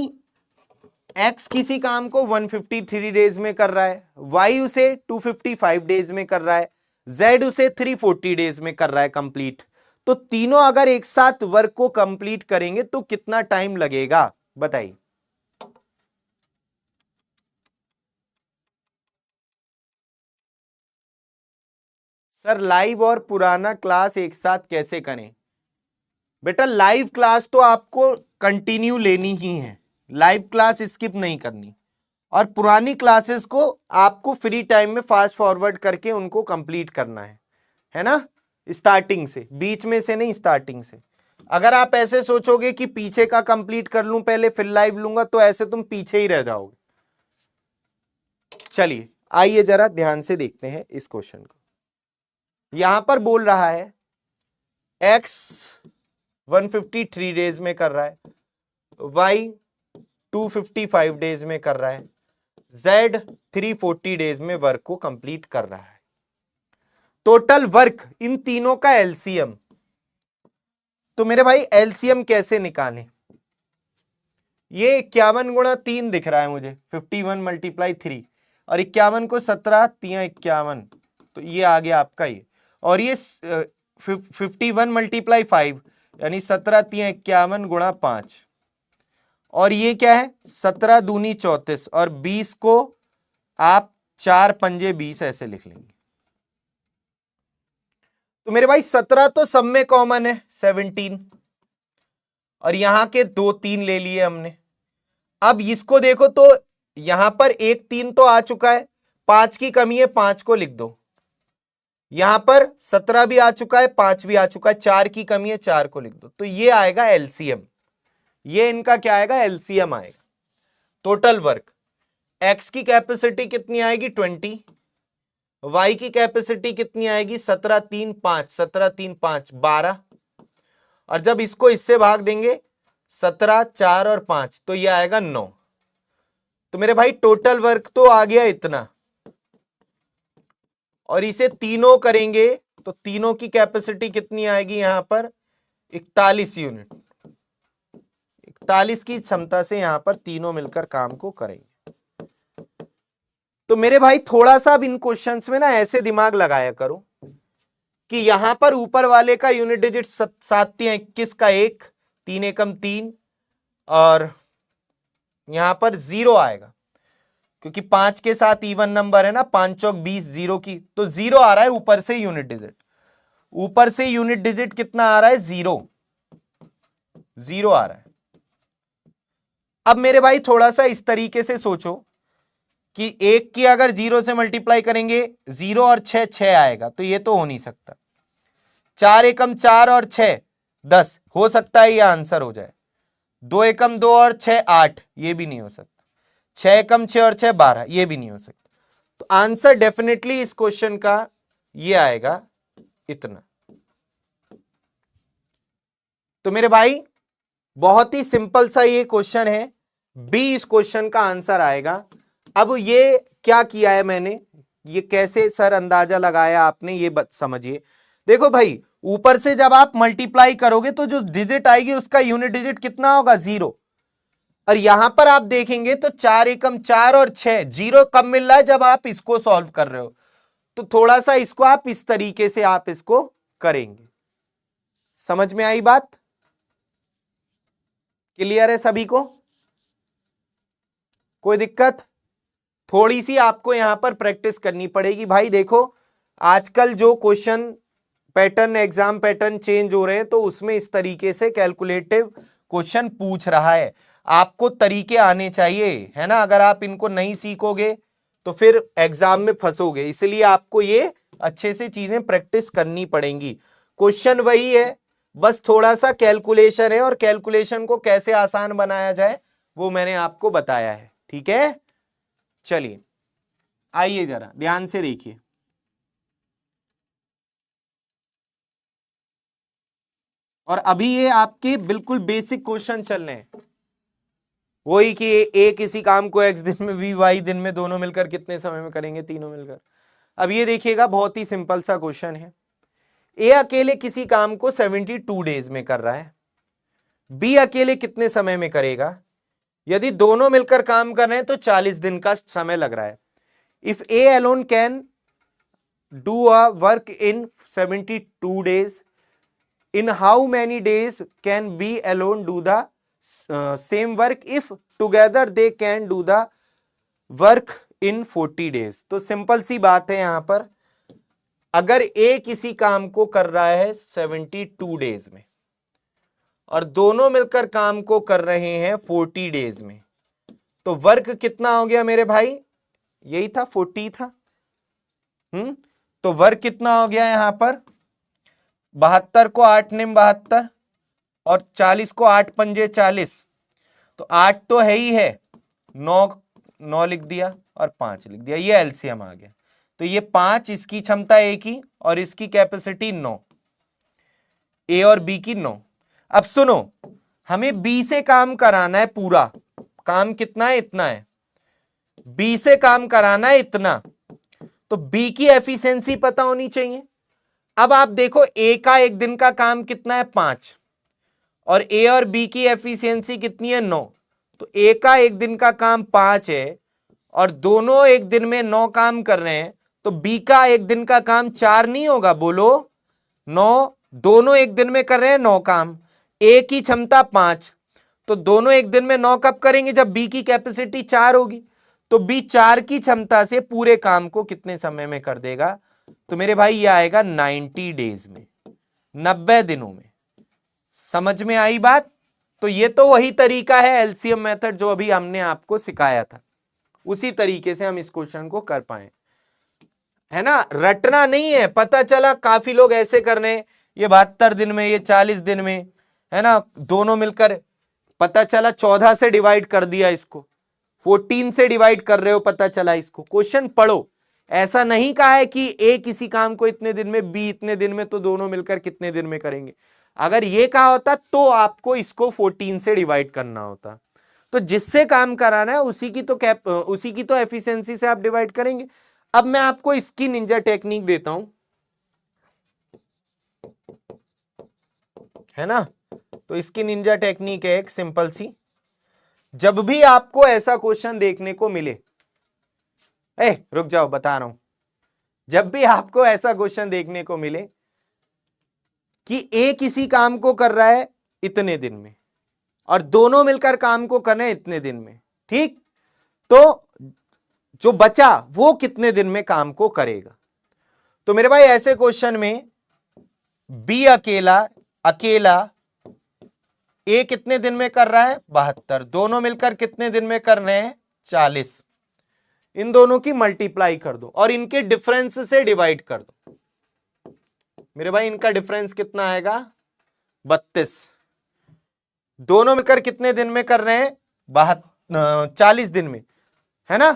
X किसी काम को 153 days में कर रहा है, Y उसे 255 days में कर रहा है, Z उसे 340 डेज में कर रहा है कंप्लीट। तो तीनों अगर एक साथ वर्क को कंप्लीट करेंगे तो कितना टाइम लगेगा बताइए। सर लाइव और पुराना क्लास एक साथ कैसे करें? बेटा लाइव क्लास तो आपको कंटिन्यू लेनी ही है, लाइव क्लास स्किप नहीं करनी, और पुरानी क्लासेस को आपको फ्री टाइम में फास्ट फॉरवर्ड करके उनको कंप्लीट करना है ना, स्टार्टिंग से, बीच में से नहीं, स्टार्टिंग से। अगर आप ऐसे सोचोगे कि पीछे का कंप्लीट कर लूं पहले फिर लाइव लूंगा, तो ऐसे तुम पीछे ही रह जाओगे। चलिए आइए जरा ध्यान से देखते हैं इस क्वेश्चन को। यहां पर बोल रहा है x 153 डेज में कर रहा है, y 255 डेज में कर रहा है, z 340 डेज में वर्क को कंप्लीट कर रहा है। टोटल वर्क इन तीनों का एलसीएम, तो मेरे भाई एलसीएम कैसे निकालें? ये 51 गुणा 3 दिख रहा है मुझे, 51 मल्टीप्लाई 3, और 51 को 17 3 51, तो ये आ गया आपका ये। और ये 51 मल्टीप्लाई 5 यानी 17 3 51 गुणा 5, और ये क्या है 17 दूनी 34, और 20 को आप 4 पंजे 20 ऐसे लिख लेंगे। तो मेरे भाई 17 तो सब में कॉमन है 17, और यहां के 2 3 ले लिए हमने। अब इसको देखो तो यहां पर 1 3 तो आ चुका है, 5 की कमी है, 5 को लिख दो। यहां पर 17 भी आ चुका है, 5 भी आ चुका है, 4 की कमी है, 4 को लिख दो। तो ये आएगा एलसीएम, ये इनका क्या आएगा एलसीएम आएगा। टोटल वर्क एक्स की कैपेसिटी कितनी आएगी 20, वाई की कैपेसिटी कितनी आएगी 17 3 5, 17 3 5 12, और जब इसको इससे भाग देंगे 17 4 और 5 तो ये आएगा 9। तो मेरे भाई टोटल वर्क तो आ गया इतना, और इसे तीनों करेंगे तो तीनों की कैपेसिटी कितनी आएगी यहां पर 41 यूनिट। 41 की क्षमता से यहां पर तीनों मिलकर काम को करेंगे। तो मेरे भाई थोड़ा सा अब इन क्वेश्चंस में ना ऐसे दिमाग लगाया करो कि यहां पर ऊपर वाले का यूनिट डिजिट 7×3=21 का 1, 3 एकम 3, और यहां पर 0 आएगा क्योंकि 5 के साथ इवन नंबर है ना, 5 चौक 20, 0 की, तो 0 आ रहा है ऊपर से यूनिट डिजिट। ऊपर से यूनिट डिजिट कितना आ रहा है 0 आ रहा है। अब मेरे भाई थोड़ा सा इस तरीके से सोचो कि 1 की अगर 0 से मल्टीप्लाई करेंगे 0 और 6 आएगा, तो ये तो हो नहीं सकता। 4 एकम 4 और 6 10, हो सकता है ये आंसर हो जाए। 2 एकम 2 और 6 8, ये भी नहीं हो सकता। 6 एकम 6 और 6 12, ये भी नहीं हो सकता। तो आंसर डेफिनेटली इस क्वेश्चन का ये आएगा इतना। तो मेरे भाई बहुत ही सिंपल सा ये क्वेश्चन है, बी इस क्वेश्चन का आंसर आएगा। अब ये क्या किया है मैंने, ये कैसे सर अंदाजा लगाया आपने, ये समझिए। देखो भाई ऊपर से जब आप मल्टीप्लाई करोगे तो जो डिजिट आएगी उसका यूनिट डिजिट कितना होगा 0, और यहां पर आप देखेंगे तो 4 एकम 4 और 6, 0 कब मिल रहा है जब आप इसको सॉल्व कर रहे हो। तो थोड़ा सा इसको आप इस तरीके से आप इसको करेंगे। समझ में आई बात? क्लियर है सभी को? कोई दिक्कत? थोड़ी सी आपको यहां पर प्रैक्टिस करनी पड़ेगी। भाई देखो आजकल जो question pattern, exam pattern change हो रहे हैं, तो उसमें इस तरीके से कैलकुलेटिव क्वेश्चन पूछ रहा है। आपको तरीके आने चाहिए, है ना। अगर आप इनको नहीं सीखोगे तो फिर एग्जाम में फंसोगे, इसलिए आपको ये अच्छे से चीजें प्रैक्टिस करनी पड़ेंगी। क्वेश्चन वही है, बस थोड़ा सा कैलकुलेशन है, और कैलकुलेशन को कैसे आसान बनाया जाए वो मैंने आपको बताया है। ठीक है, चलिए आइए जरा ध्यान से देखिए। और अभी ये आपके बिल्कुल बेसिक क्वेश्चन चल रहे हैं, वही कि ए किसी काम को x दिन में, b y दिन में, दोनों मिलकर कितने समय में करेंगे, तीनों मिलकर। अब ये देखिएगा बहुत ही सिंपल सा क्वेश्चन है। ए अकेले किसी काम को 72 डेज में कर रहा है, बी अकेले कितने समय में करेगा। यदि दोनों मिलकर काम कर रहे हैं तो 40 दिन का समय लग रहा है। If A alone can do a work in 72 days, in how many days can B alone do the same work if together they can do the work in 40 days। तो सिंपल सी बात है यहां पर, अगर A किसी काम को कर रहा है 72 डेज में और दोनों मिलकर काम को कर रहे हैं 40 डेज में, तो वर्क कितना हो गया मेरे भाई, यही था 40 था। तो वर्क कितना हो गया यहां पर, 72 को 8 निम 72 और 40 को 8 पंजे 40, तो 8 तो है ही है, 9 लिख दिया और 5 लिख दिया, ये एलसीएम आ गया। तो ये 5, इसकी क्षमता ए की और इसकी कैपेसिटी 9, ए और बी की 9। अब सुनो, हमें बी से काम कराना है, पूरा काम कितना है, इतना है। बी से काम कराना है इतना, तो बी की एफिशिएंसी पता होनी चाहिए। अब आप देखो ए का एक दिन का काम कितना है 5, और ए और बी की एफिशिएंसी कितनी है 9। तो ए का एक दिन का काम 5 है और दोनों एक दिन में 9 काम कर रहे हैं, तो बी का एक दिन का काम 4 नहीं होगा, बोलो 9। दोनों एक दिन में कर रहे हैं 9 काम, ए की क्षमता 5, तो दोनों एक दिन में 9 कब करेंगे, जब बी की कैपेसिटी 4 होगी। तो बी 4 की क्षमता से पूरे काम को कितने समय में कर देगा, तो मेरे भाई ये आएगा 90 डेज में, 90 दिनों में। समझ में आई बात? तो ये तो वही तरीका है एलसीएम मेथड जो अभी हमने आपको सिखाया था, उसी तरीके से हम इस क्वेश्चन को कर पाए, है ना। रटना नहीं है। पता चला काफी लोग ऐसे कर रहे हैं, ये 72 दिन में, ये 40 दिन में, है ना, दोनों मिलकर, पता चला 14 से डिवाइड कर दिया, इसको 14 से डिवाइड कर रहे हो, पता चला इसको। क्वेश्चन पढ़ो, ऐसा नहीं कहा है कि ए किसी काम को इतने दिन में, बी इतने दिन में, तो दोनों मिलकर कितने दिन में करेंगे। अगर ये कहा होता तो आपको इसको 14 से डिवाइड करना होता। तो जिससे काम कराना है उसी की तो एफिशिएंसी से आप डिवाइड करेंगे। अब मैं आपको इसकी निंजा टेक्निक देता हूं, है ना। तो इसकी निंजा टेक्निक है एक सिंपल सी। जब भी आपको ऐसा क्वेश्चन देखने को मिले, रुक जाओ बता रहा हूं, जब भी आपको ऐसा क्वेश्चन देखने को मिले कि ए किसी काम को कर रहा है इतने दिन में और दोनों मिलकर काम को कर रहे हैं इतने दिन में, ठीक, तो जो बचा वो कितने दिन में काम को करेगा। तो मेरे भाई ऐसे क्वेश्चन में बी अकेला ए कितने दिन में कर रहा है 72, दोनों मिलकर कितने दिन में कर रहे हैं 40। इन दोनों की मल्टीप्लाई कर दो और इनके डिफरेंस से डिवाइड कर दो। मेरे भाई इनका डिफरेंस कितना आएगा 32। दोनों मिलकर कितने दिन में कर रहे हैं 40 दिन में, है ना।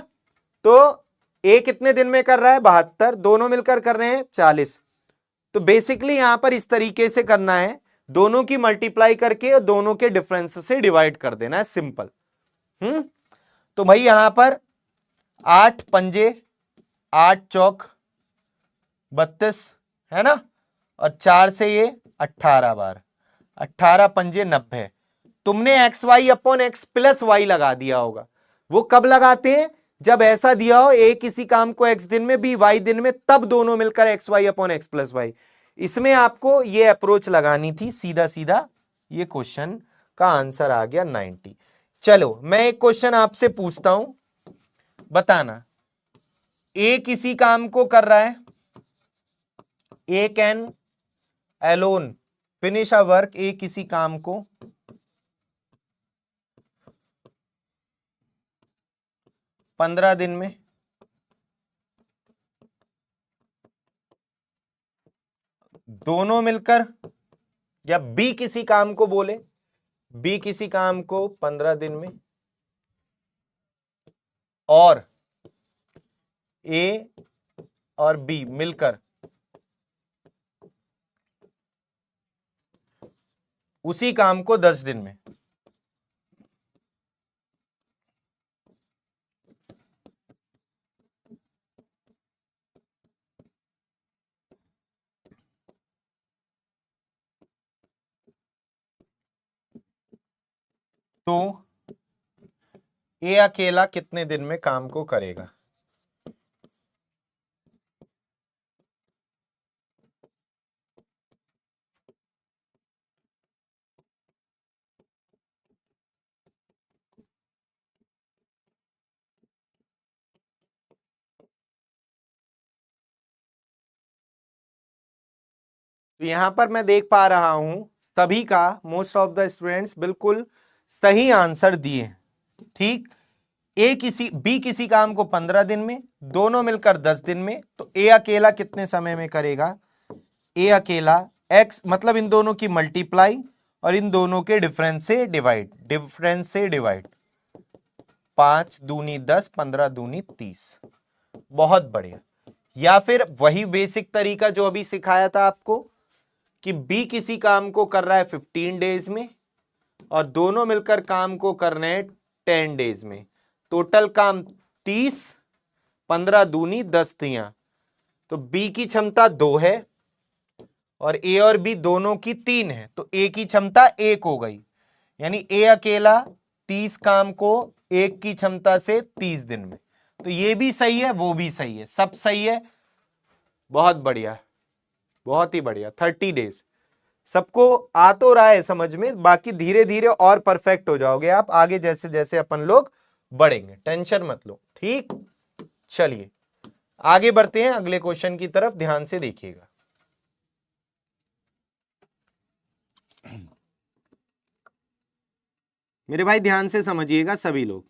तो ए कितने दिन में कर रहा है 72, दोनों मिलकर कर रहे हैं 40। तो बेसिकली यहां पर इस तरीके से करना है, दोनों की मल्टीप्लाई करके दोनों के डिफरेंस से डिवाइड कर देना है, सिंपल। तो भाई यहां पर 8 पंजे 8 चौक 32, है ना, और 4 से ये 18 बार, 18 पंजे 90। तुमने X Y upon x plus Y लगा दिया होगा। वो कब लगाते हैं, जब ऐसा दिया हो ए किसी काम को एक्स दिन में बी वाई दिन में, तब दोनों मिलकर X Y upon x plus Y. इसमें आपको ये अप्रोच लगानी थी, सीधा सीधा ये क्वेश्चन का आंसर आ गया 90। चलो मैं एक क्वेश्चन आपसे पूछता हूं, बताना। ए किसी काम को कर रहा है, A can alone finish a work, A किसी काम को 15 दिन में, दोनों मिलकर, या बी किसी काम को बोले, बी किसी काम को 15 दिन में, और ए और बी मिलकर उसी काम को 10 दिन में। तो ए अकेला कितने दिन में काम को करेगा। तो यहां पर मैं देख पा रहा हूं सभी का, मोस्ट ऑफ द स्टूडेंट्स बिल्कुल सही आंसर दिए, ठीक। बी किसी काम को 15 दिन में, दोनों मिलकर 10 दिन में, तो ए अकेला कितने समय में करेगा, ए अकेला एक्स मतलब इन दोनों की मल्टीप्लाई और इन दोनों के डिफरेंस से डिवाइड, 5 दूनी 10, 15 दूनी 30। बहुत बढ़िया। या फिर वही बेसिक तरीका जो अभी सिखाया था आपको कि बी किसी काम को कर रहा है 15 डेज में और दोनों मिलकर काम को कर रहे हैं 10 डेज में, टोटल काम 30, 15 दूनी 10 तियां, तो बी की क्षमता 2 है और ए और बी दोनों की 3 है, तो ए की क्षमता 1 हो गई, यानी ए अकेला 30 काम को 1 की क्षमता से 30 दिन में। तो ये भी सही है, वो भी सही है, सब सही है, बहुत बढ़िया, बहुत ही बढ़िया। 30 डेज सबको आ तो रहा है समझ में, बाकी धीरे धीरे और परफेक्ट हो जाओगे आप आगे, जैसे जैसे अपन लोग बढ़ेंगे, टेंशन मत लो, ठीक। चलिए आगे बढ़ते हैं अगले क्वेश्चन की तरफ, ध्यान से देखिएगा। मेरे भाई ध्यान से समझिएगा सभी लोग।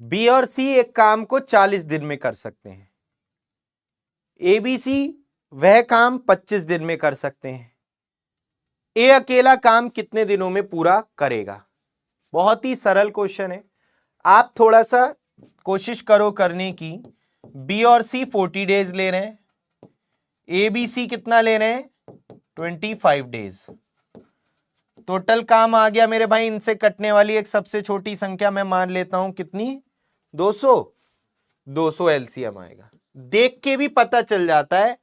बी और सी एक काम को 40 दिन में कर सकते हैं, ए बी सी वह काम 25 दिन में कर सकते हैं, ए अकेला काम कितने दिनों में पूरा करेगा। बहुत ही सरल क्वेश्चन है। आप थोड़ा सा कोशिश करो करने की। बी और सी 40 डेज ले रहे हैं, ए बी सी कितना ले रहे हैं 25 डेज। टोटल काम आ गया मेरे भाई, इनसे कटने वाली एक सबसे छोटी संख्या मैं मान लेता हूं कितनी, 200 एलसीएम आएगा। देख के भी पता चल जाता है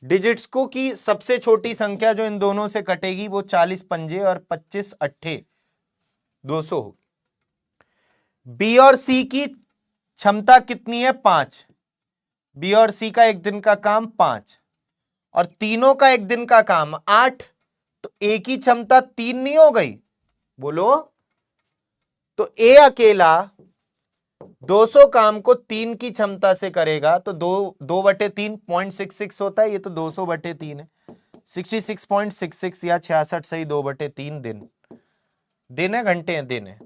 डिजिट्स को कि सबसे छोटी संख्या जो इन दोनों से कटेगी वो 40 पंजे और 25 अट्ठे 200 होगी। बी और सी की क्षमता कितनी है 5, बी और सी का एक दिन का काम 5 और तीनों का एक दिन का काम 8, तो ए की क्षमता 3 नहीं हो गई, बोलो। तो ए अकेला 200 काम को 3 की क्षमता से करेगा तो 2/3 0.66 होता है, ये तो 200/3 है, 66.66 या 66 सही 2/3 दिन है, घंटे हैं, दिन है।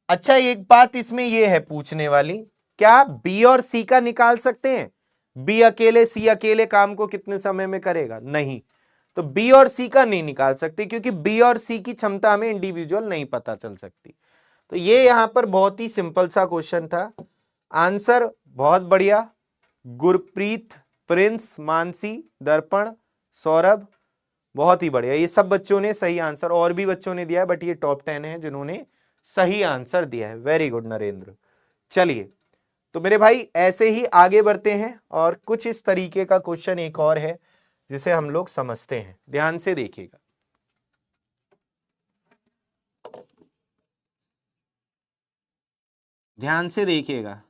अच्छा एक बात इसमें ये है पूछने वाली, क्या बी और सी का निकाल सकते हैं? बी अकेले सी अकेले काम को कितने समय में करेगा? नहीं, तो बी और सी का नहीं निकाल सकते क्योंकि बी और सी की क्षमता हमें इंडिविजुअल नहीं पता चल सकती। तो ये यहां पर बहुत ही सिंपल सा क्वेश्चन था। आंसर बहुत बढ़िया, गुरप्रीत, प्रिंस, मानसी, दर्पण, सौरभ, बहुत ही बढ़िया। ये सब बच्चों ने सही आंसर, और भी बच्चों ने दिया है बट ये टॉप 10 है जिन्होंने सही आंसर दिया है। Very good Narendra. चलिए तो मेरे भाई ऐसे ही आगे बढ़ते हैं और कुछ इस तरीके का क्वेश्चन एक और है जिसे हम लोग समझते हैं, ध्यान से देखिएगा। ध्यान से देखिएगा।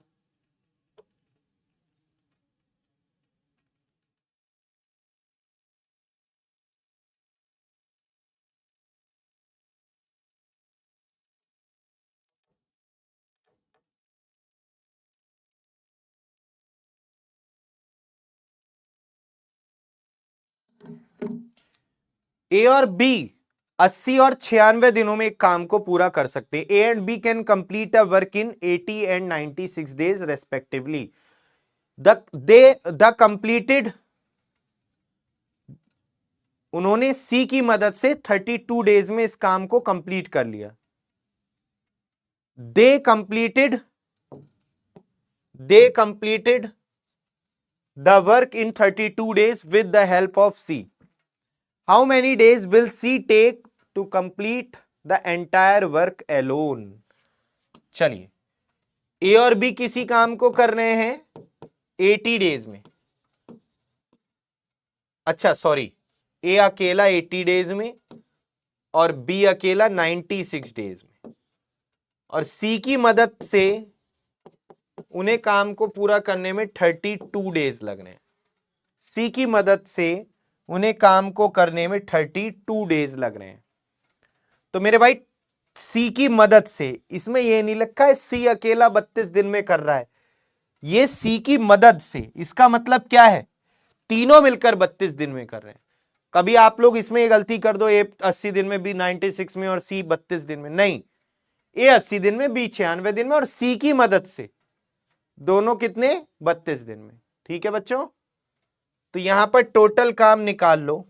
ए और बी 80 और 96 दिनों में एक काम को पूरा कर सकते हैं। A and B can complete a work in 80 and 96 days respectively. The completed, उन्होंने सी की मदद से 32 डेज में इस काम को कंप्लीट कर लिया। They completed the work in 32 days with the help of C. How many days will C take to complete the entire work alone? चलिए, ए और बी किसी काम को कर रहे हैं 80 डेज में, अच्छा सॉरी, ए अकेला 80 डेज में और बी अकेला 96 डेज में, और सी की मदद से उन्हें काम को पूरा करने में 32 डेज लग रहे हैं। सी की मदद से उन्हें काम को करने में 32 डेज लग रहे हैं। तो मेरे भाई सी की मदद से, इसमें यह नहीं लिखा है सी अकेला 32 दिन में कर रहा है, ये सी की मदद से, इसका मतलब क्या है तीनों मिलकर 32 दिन में कर रहे हैं। कभी आप लोग इसमें गलती कर दो, ए 80 दिन में, बी 96 में और सी 32 दिन में, नहीं, ए 80 दिन में, बी 96 दिन में और सी की मदद से दोनों कितने 32 दिन में। ठीक है बच्चों, तो यहां पर टोटल काम निकाल लो,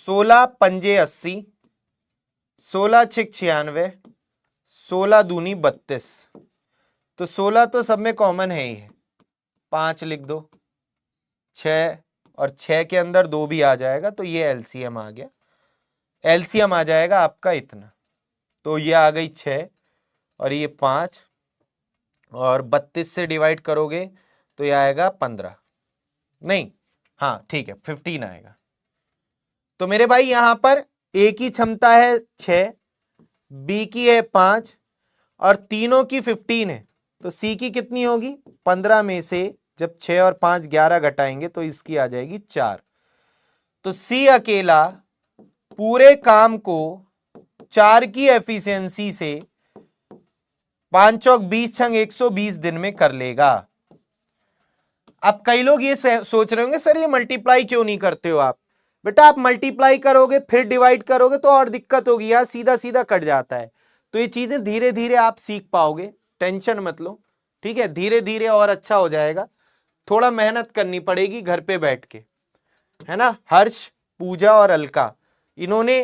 16 पंजे 80, 16 छिक 96, 16 दूनी 32, तो 16 तो सब में कॉमन है ही है, 5 लिख दो, 6 और 6 के अंदर 2 भी आ जाएगा तो ये एलसीएम आ गया। एलसीएम आ जाएगा आपका इतना, तो ये आ गई 6 और ये 5 और 32 से डिवाइड करोगे तो ये आएगा 15, नहीं हाँ ठीक है 15 आएगा। तो मेरे भाई यहां पर ए की क्षमता है 6, बी की है 5 और तीनों की 15 है, तो सी की कितनी होगी 15 में से जब 6 और 5 11 घटाएंगे तो इसकी आ जाएगी 4। तो सी अकेला पूरे काम को 4 की एफिशिएंसी से 5 चौक 20 छंग 120 दिन में कर लेगा। अब कई लोग ये सोच रहे होंगे सर ये मल्टीप्लाई क्यों नहीं करते हो आप? बेटा आप मल्टीप्लाई करोगे फिर डिवाइड करोगे तो और दिक्कत होगी, यार सीधा सीधा कट जाता है। तो ये चीजें धीरे धीरे आप सीख पाओगे, टेंशन मत लो, ठीक है, धीरे धीरे और अच्छा हो जाएगा। थोड़ा मेहनत करनी पड़ेगी घर पे बैठ के, है ना। हर्ष, पूजा और अलका, इन्होंने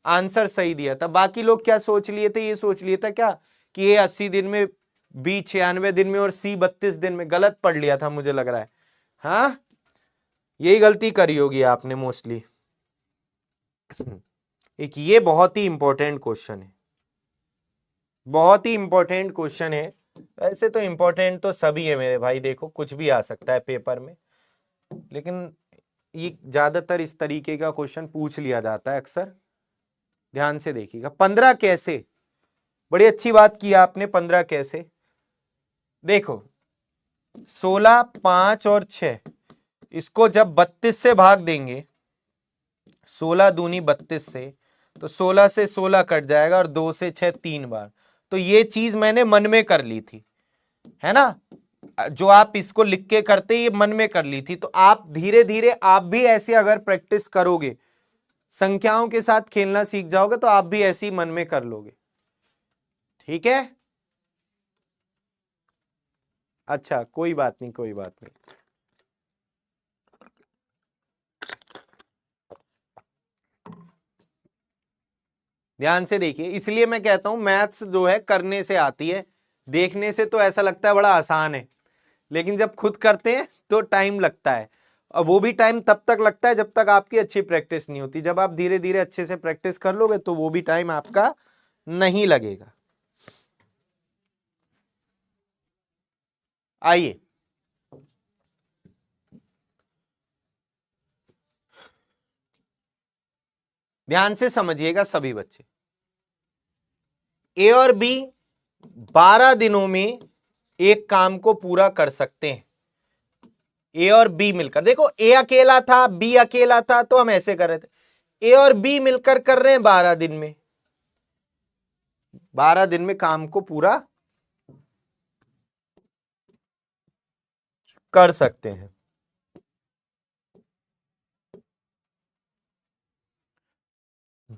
आंसर सही दिया था। बाकी लोग क्या सोच लिए थे, ये सोच लिए था क्या कि ये 80 दिन में, बी 96 दिन में और सी 32 दिन में। गलत पढ़ लिया था मुझे लग रहा है। हाँ, यही गलती करी होगी आपने मोस्टली। एक ये बहुत ही इंपॉर्टेंट क्वेश्चन है, बहुत ही इंपॉर्टेंट क्वेश्चन है। ऐसे तो इंपॉर्टेंट तो सभी है मेरे भाई, देखो कुछ भी आ सकता है पेपर में, लेकिन ये ज्यादातर इस तरीके का क्वेश्चन पूछ लिया जाता है अक्सर। ध्यान से देखिएगा। 15 कैसे, बड़ी अच्छी बात की आपने। 15 कैसे, देखो 16, 5 और 6, इसको जब 32 से भाग देंगे, 16 दूनी 32 से, तो 16 से 16 कट जाएगा और 2 से 6 3 बार। तो ये चीज मैंने मन में कर ली थी, है ना। जो आप इसको लिख के करते, ये मन में कर ली थी। तो आप धीरे धीरे आप भी ऐसे अगर प्रैक्टिस करोगे, संख्याओं के साथ खेलना सीख जाओगे, तो आप भी ऐसे ही मन में कर लोगे। ठीक है, अच्छा कोई बात नहीं, कोई बात नहीं। ध्यान से देखिए, इसलिए मैं कहता हूं मैथ्स जो है करने से आती है। देखने से तो ऐसा लगता है बड़ा आसान है, लेकिन जब खुद करते हैं तो टाइम लगता है। और वो भी टाइम तब तक लगता है जब तक आपकी अच्छी प्रैक्टिस नहीं होती। जब आप धीरे धीरे अच्छे से प्रैक्टिस कर लोगे तो वो भी टाइम आपका नहीं लगेगा। आइए, ध्यान से समझिएगा सभी बच्चे। ए और बी 12 दिनों में एक काम को पूरा कर सकते हैं। ए और बी मिलकर, देखो ए अकेला था, बी अकेला था, तो हम ऐसे कर रहे थे। ए और बी मिलकर कर रहे हैं 12 दिन में, 12 दिन में काम को पूरा कर सकते हैं।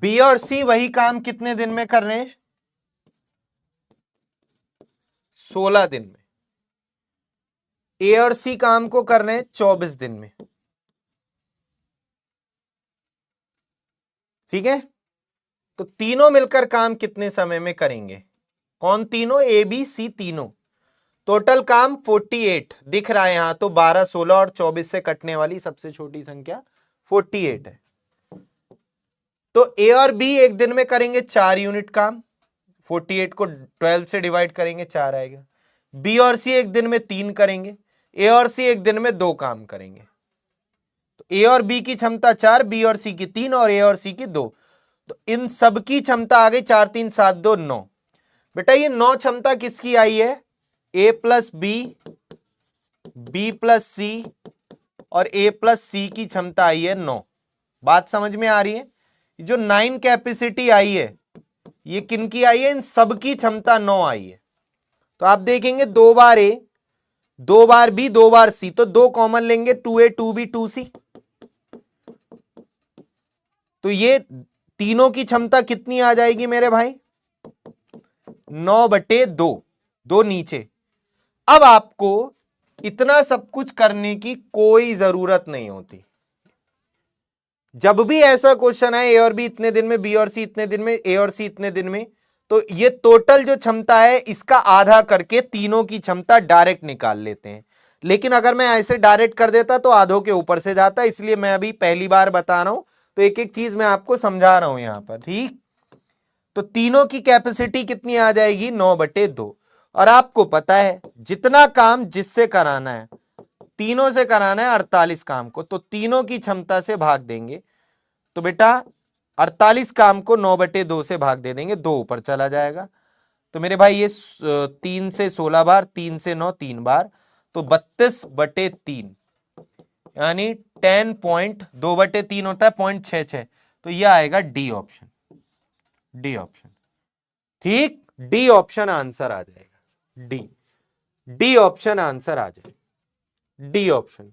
बी और सी वही काम कितने दिन में कर रहे हैं? 16 दिन में। ए और सी काम को कर रहे हैं 24 दिन में। ठीक है, तो तीनों मिलकर काम कितने समय में करेंगे? कौन तीनों? ए बी सी तीनों। टोटल काम 48 दिख रहा है यहां, तो 12, 16 और 24 से कटने वाली सबसे छोटी संख्या 48 है। तो ए और बी एक दिन में करेंगे 4 यूनिट काम, 48 को 12 से डिवाइड करेंगे 4 आएगा। बी और सी एक दिन में 3 करेंगे, ए और सी एक दिन में 2 काम करेंगे। तो ए और बी की क्षमता 4, बी और सी की 3 और ए और सी की 2। तो इन सब की क्षमता आ गई 4 3 7 2 9। बेटा ये 9 क्षमता किसकी आई है? ए प्लस बी, बी प्लस सी और ए प्लस सी की क्षमता आई है 9। बात समझ में आ रही है? जो 9 कैपेसिटी आई है, ये किनकी आई है? इन सब की क्षमता 9 आई है। तो आप देखेंगे 2 बार ए, 2 बार बी, 2 बार सी, तो 2 कॉमन लेंगे, 2A 2B 2C। तो ये तीनों की क्षमता कितनी आ जाएगी मेरे भाई? 9/2, 2 नीचे। अब आपको इतना सब कुछ करने की कोई जरूरत नहीं होती। जब भी ऐसा क्वेश्चन है ए और बी इतने दिन में, बी और सी इतने दिन में, ए और सी इतने दिन में, तो ये टोटल जो क्षमता है इसका आधा करके तीनों की क्षमता डायरेक्ट निकाल लेते हैं। लेकिन अगर मैं ऐसे डायरेक्ट कर देता तो आधों के ऊपर से जाता, इसलिए मैं अभी पहली बार बता रहा हूं, तो एक एक चीज मैं आपको समझा रहा हूं यहां पर। ठीक, तो तीनों की कैपेसिटी कितनी आ जाएगी? 9/2। और आपको पता है जितना काम जिससे कराना है, तीनों से कराना है 48 काम को, तो तीनों की क्षमता से भाग देंगे। तो बेटा 48 काम को 9/2 से भाग दे देंगे, 2 ऊपर चला जाएगा। तो मेरे भाई ये 3 से 16 बार, 3 से 9 3 बार, तो 32/3, यानी 10.2/3 होता है 0.66। तो ये आएगा डी ऑप्शन, डी ऑप्शन। ठीक, डी ऑप्शन आंसर आ जाएगा। डी, डी ऑप्शन आंसर आ जाएगा, डी ऑप्शन।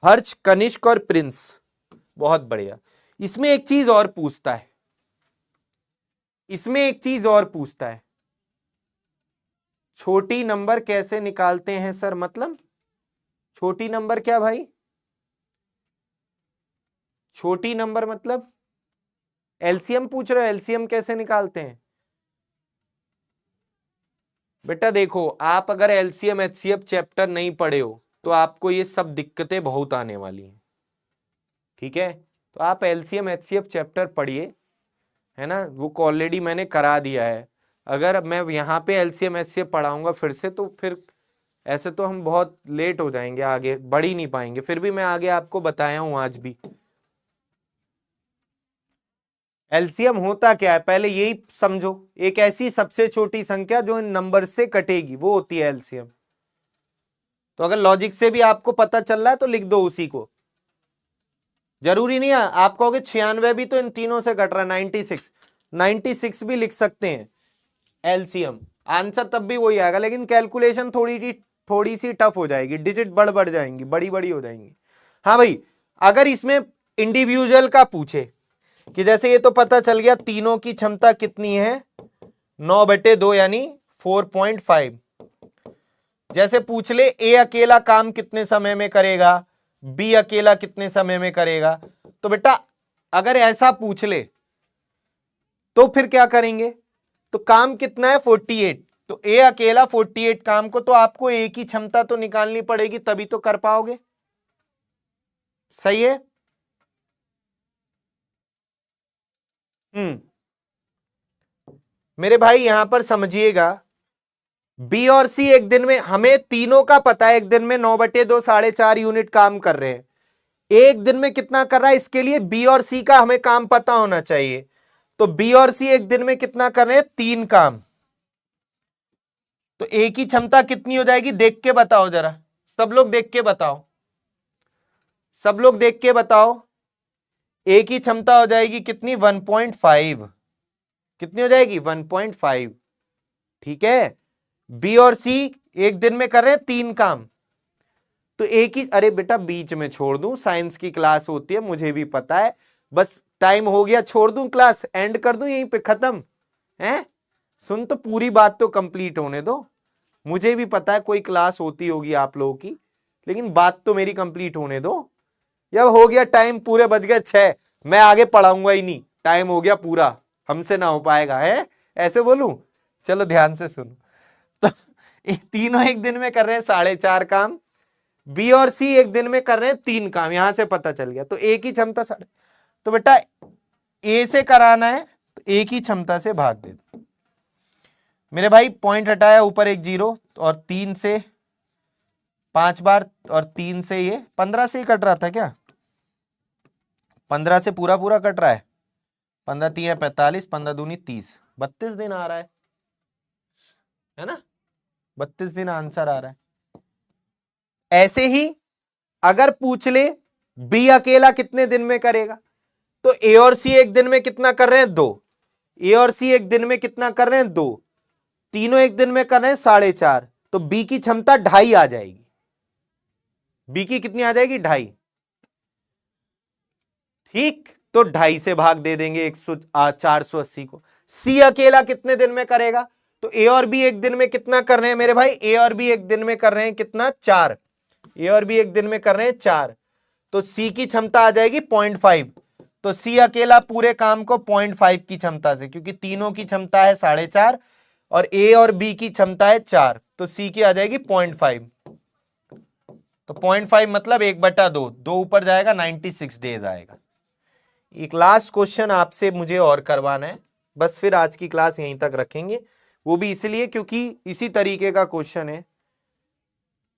हर्ष, कनिष्क और प्रिंस, बहुत बढ़िया। इसमें एक चीज और पूछता है, इसमें एक चीज और पूछता है, छोटी नंबर कैसे निकालते हैं सर? मतलब छोटी नंबर क्या भाई? छोटी नंबर मतलब एलसीएम पूछ रहे हो, एलसीएम कैसे निकालते हैं? बेटा देखो, आप अगर एलसीएम एचसीएफ चैप्टर नहीं पढ़े हो तो आपको ये सब दिक्कतें बहुत आने वाली हैं, ठीक है? तो आप एलसीएम एचसीएफ चैप्टर पढ़िए, है ना, वो ऑलरेडी मैंने करा दिया है। अगर मैं यहाँ पे एलसीएम एचसीएफ पढ़ाऊंगा फिर से तो फिर ऐसे तो हम बहुत लेट हो जाएंगे, आगे बढ़ ही नहीं पाएंगे। फिर भी मैं आगे आपको बताया हूं आज भी। एलसीएम होता क्या है पहले यही समझो, एक ऐसी सबसे छोटी संख्या जो इन नंबर से कटेगी वो होती है एलसीएम। तो अगर लॉजिक से भी आपको पता चल रहा है तो लिख दो उसी को, जरूरी नहीं है आप कहोगे 96 भी तो इन तीनों से कट रहा है, 96 भी लिख सकते हैं एलसीएम, आंसर तब भी वही आएगा, लेकिन कैलकुलेशन थोड़ी सी टफ हो जाएगी, डिजिट बढ़ जाएंगी, बड़ी हो जाएंगी। हाँ भाई, अगर इसमें इंडिविजुअल का पूछे कि जैसे ये तो पता चल गया तीनों की क्षमता कितनी है, 9/2 यानी 4.5। जैसे पूछ ले ए अकेला काम कितने समय में करेगा, बी अकेला कितने समय में करेगा, तो बेटा अगर ऐसा पूछ ले तो फिर क्या करेंगे, तो काम कितना है 48, तो ए अकेला 48 काम को, तो आपको ए की क्षमता तो निकालनी पड़ेगी तभी तो कर पाओगे, सही है? मेरे भाई यहां पर समझिएगा, बी और सी एक दिन में, हमें तीनों का पता है एक दिन में 9/2 4.5 यूनिट काम कर रहे हैं, एक दिन में कितना कर रहा है इसके लिए बी और सी का हमें काम पता होना चाहिए। तो बी और सी एक दिन में कितना कर रहे हैं, 3 काम, तो ए की क्षमता कितनी हो जाएगी देख के बताओ जरा, सब लोग देख के बताओ, सब लोग देख के बताओ, ए की क्षमता हो जाएगी कितनी 1.5, कितनी हो जाएगी 1.5, ठीक है? बी और सी एक दिन में कर रहे हैं 3 काम, तो ए की, अरे बेटा बीच में छोड़ दूं, साइंस की क्लास होती है मुझे भी पता है, बस टाइम हो गया छोड़ दूं क्लास, एंड कर दूं यहीं पे खत्म है? सुन तो पूरी बात तो कंप्लीट होने दो, मुझे भी पता है कोई क्लास होती होगी आप लोगों की, लेकिन बात तो मेरी कंप्लीट होने दो। जब हो गया टाइम, पूरे बज गए 6, मैं आगे पढ़ाऊंगा ही नहीं, टाइम हो गया पूरा, हमसे ना हो पाएगा, है ऐसे बोलूं? चलो ध्यान से सुनो, तो तीनों एक दिन में कर रहे हैं 4.5 काम, बी और सी एक दिन में कर रहे हैं 3 काम, यहां से पता चल गया। तो ए की क्षमता तो बेटा ए से कराना है तो ए की क्षमता से भाग दे दो। मेरे भाई पॉइंट हटाया, ऊपर एक 0, और 3 से 5 बार, और 3 से ये 15 से ही कट रहा था क्या, 15 से पूरा कट रहा है, 15 3 45, 15 दूनी 30, 32 दिन आ रहा है ना, 32 दिन आंसर आ रहा है। ऐसे ही अगर पूछ ले बी अकेला कितने दिन में करेगा, तो ए और सी एक दिन में कितना कर रहे हैं 2, ए और सी एक दिन में कितना कर रहे हैं 2, तीनों एक दिन में कर रहे हैं 4.5, तो बी की क्षमता 2.5 आ जाएगी, बी की कितनी आ जाएगी 2.5, ठीक? तो 2.5 से भाग दे देंगे 480 को। सी अकेला कितने दिन में करेगा, तो ए और बी एक दिन में कितना कर रहे हैं मेरे भाई, ए और बी एक दिन में कर रहे हैं कितना 4, ए और बी एक दिन में कर रहे हैं 4, तो सी की क्षमता आ जाएगी 0.5, तो सी अकेला पूरे काम को 0.5 की क्षमता से, क्योंकि तीनों की क्षमता है 4.5 और ए और बी की क्षमता है 4, तो सी की आ जाएगी 0.5, तो 0.5 मतलब 1/2, 2 ऊपर जाएगा 96 डेज आएगा। एक लास्ट क्वेश्चन आपसे मुझे और करवाना है, बस फिर आज की क्लास यहीं तक रखेंगे, वो भी इसलिए क्योंकि इसी तरीके का क्वेश्चन है,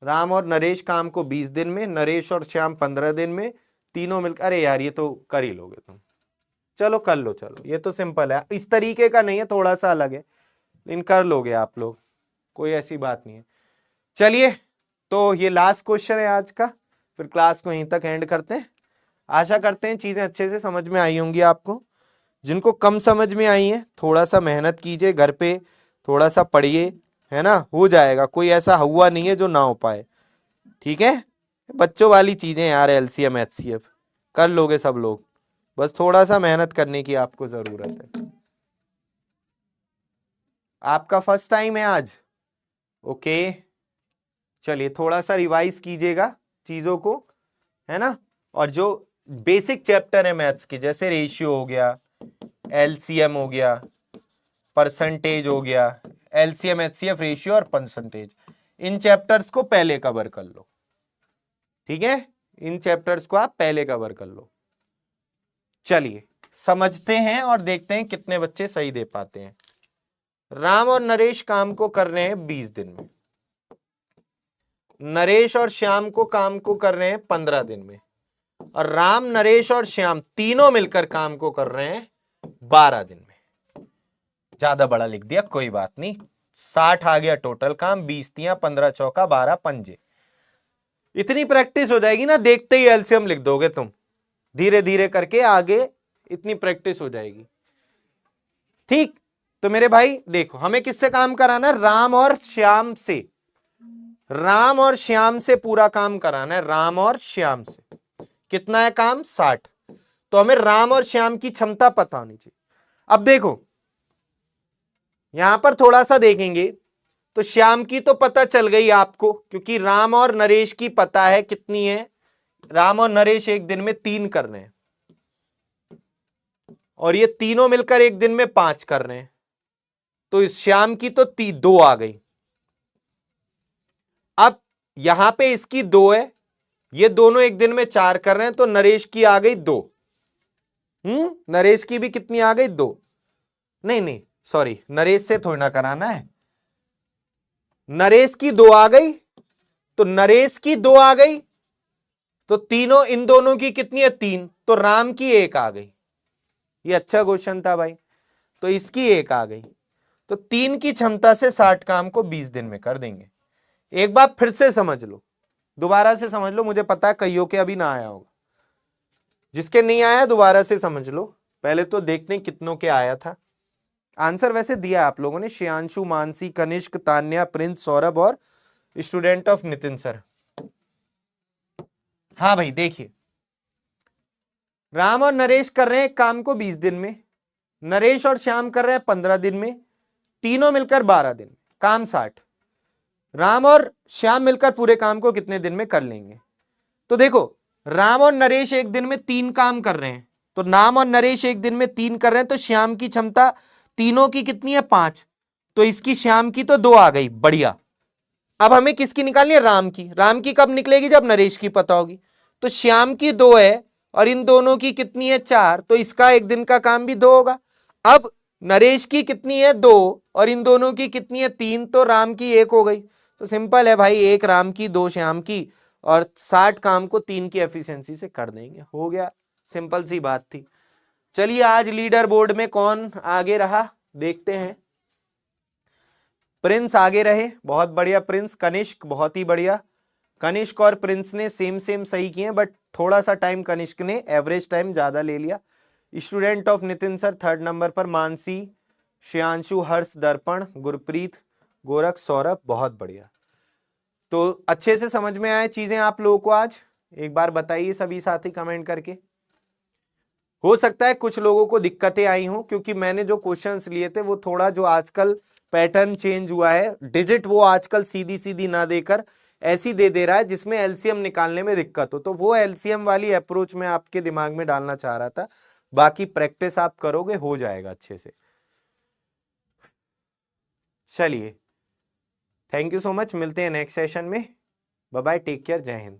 राम और नरेश काम को 20 दिन में, नरेश और श्याम 15 दिन में, तीनों मिलकर, अरे यार ये तो कर ही लोगे तुम, चलो कर लो, चलो ये तो सिंपल है, इस तरीके का नहीं है, थोड़ा सा अलग है, लेकिन कर लोगे आप लोग, कोई ऐसी बात नहीं है। चलिए, तो ये लास्ट क्वेश्चन है आज का, फिर क्लास को यहीं तक एंड करते हैं। आशा करते हैं चीजें अच्छे से समझ में आई होंगी आपको, जिनको कम समझ में आई है थोड़ा सा मेहनत कीजिए, घर पे थोड़ा सा पढ़िए, है ना, हो जाएगा, कोई ऐसा हुआ नहीं है जो ना हो पाए, ठीक है? बच्चों वाली चीजें यार, एलसीएम एचसीएफ कर लोगे सब लोग, बस थोड़ा सा मेहनत करने की आपको जरूरत है। आपका फर्स्ट टाइम है आज, ओके, चलिए थोड़ा सा रिवाइज कीजिएगा चीजों को, है ना, और जो बेसिक चैप्टर है मैथ्स के, जैसे रेशियो हो गया, एलसीएम हो गया, परसेंटेज हो गया, एलसीएम एचसीएफ रेशियो और परसेंटेज, इन चैप्टर्स को पहले कवर कर लो। ठीक है, इन चैप्टर्स को आप पहले कवर कर लो। चलिए समझते हैं और देखते हैं कितने बच्चे सही दे पाते हैं। राम और नरेश काम को कर रहे हैं 20 दिन में, नरेश और श्याम को काम को कर रहे हैं 15 दिन में, और राम, नरेश और श्याम तीनों मिलकर काम को कर रहे हैं 12 दिन में। ज्यादा बड़ा लिख दिया, कोई बात नहीं। 60 आ गया टोटल काम, 20 तियां 15 चौका 12 पंजे। इतनी प्रैक्टिस हो जाएगी ना, देखते ही एलसीएम लिख दोगे तुम, धीरे धीरे करके आगे इतनी प्रैक्टिस हो जाएगी। ठीक, तो मेरे भाई देखो, हमें किससे काम कराना है? राम और श्याम से। राम और श्याम से पूरा काम कराना है, राम और श्याम से। कितना है काम? 60। तो हमें राम और श्याम की क्षमता पता होनी चाहिए। अब देखो यहां पर थोड़ा सा देखेंगे तो श्याम की तो पता चल गई आपको, क्योंकि राम और नरेश की पता है कितनी है। राम और नरेश एक दिन में 3 कर रहे हैं, और ये तीनों मिलकर एक दिन में 5 कर रहे हैं, तो इस श्याम की तो 2 आ गई। अब यहां पे इसकी 2 है, ये दोनों एक दिन में 4 कर रहे हैं, तो नरेश की आ गई 2। नरेश की भी कितनी आ गई? 2। नहीं सॉरी, नरेश से थोड़ी ना कराना है, नरेश की 2 आ गई, तो नरेश की 2 आ गई, तो तीनों इन दोनों की कितनी है? 3, तो राम की 1 आ गई। ये अच्छा क्वेश्चन था भाई, तो इसकी 1 आ गई, तो 3 की क्षमता से 60 काम को 20 दिन में कर देंगे। एक बार फिर से समझ लो, दोबारा से समझ लो, मुझे पता है कईयों के अभी ना आया होगा, जिसके नहीं आया दोबारा से समझ लो। पहले तो देखते हैं कितनों के आया था। आंसर वैसे दिया आप लोगों ने, श्रेयांशु, मानसी, कनिष्क, तान्या, प्रिंस, सौरभ और स्टूडेंट ऑफ नितिन सर। हाँ भाई देखिए, राम और नरेश कर रहे हैं काम को 20 दिन में, नरेश और श्याम कर रहे हैं 15 दिन में, तीनों मिलकर 12 दिन, काम 60। राम और श्याम मिलकर पूरे काम को कितने दिन में कर लेंगे? तो देखो, राम और नरेश एक दिन में 3 काम कर रहे हैं, तो राम और नरेश एक दिन में 3 कर रहे हैं, तो श्याम की क्षमता तीनों की कितनी है? 5, तो इसकी श्याम की तो 2 आ गई, बढ़िया। अब हमें किसकी निकालनी है? राम की। राम की कब निकलेगी? जब नरेश की पता होगी। तो श्याम की 2 है और इन दोनों की कितनी है? 4, तो इसका एक दिन का काम भी 2 होगा। अब नरेश की कितनी है? 2, और इन दोनों की कितनी है? 3, तो राम की 1 हो गई। तो सिंपल है भाई, 1 राम की, 2 श्याम की, और 60 काम को 3 की एफिशिएंसी से कर देंगे, हो गया। सिंपल सी बात थी। चलिए आज लीडर बोर्ड में कौन आगे रहा देखते हैं। प्रिंस आगे रहे, बहुत बढ़िया प्रिंस। कनिष्क बहुत ही बढ़िया, कनिष्क और प्रिंस ने सेम सही किए, बट थोड़ा सा टाइम कनिष्क ने एवरेज टाइम ज्यादा ले लिया। Student of Nitin sir 3rd number पर मानसी, श्रेयांशु, हर्ष, दर्पण, गुरप्रीत, गोरख, सौरभ, बहुत बढ़िया। तो अच्छे से समझ में आए चीजें आप लोगों को आज? एक बार बताइए सभी साथी कमेंट करके। हो सकता है कुछ लोगों को दिक्कतें आई हों, क्योंकि मैंने जो क्वेश्चंस लिए थे वो थोड़ा, जो आजकल पैटर्न चेंज हुआ है, डिजिट वो आजकल सीधी ना देकर ऐसी दे रहा है जिसमें एलसीएम निकालने में दिक्कत हो, तो वो एलसीएम वाली अप्रोच में आपके दिमाग में डालना चाह रहा था। बाकी प्रैक्टिस आप करोगे, हो जाएगा अच्छे से। चलिए, थैंक यू सो मच, मिलते हैं नेक्स्ट सेशन में। बाय बाय, टेक केयर, जय हिंद।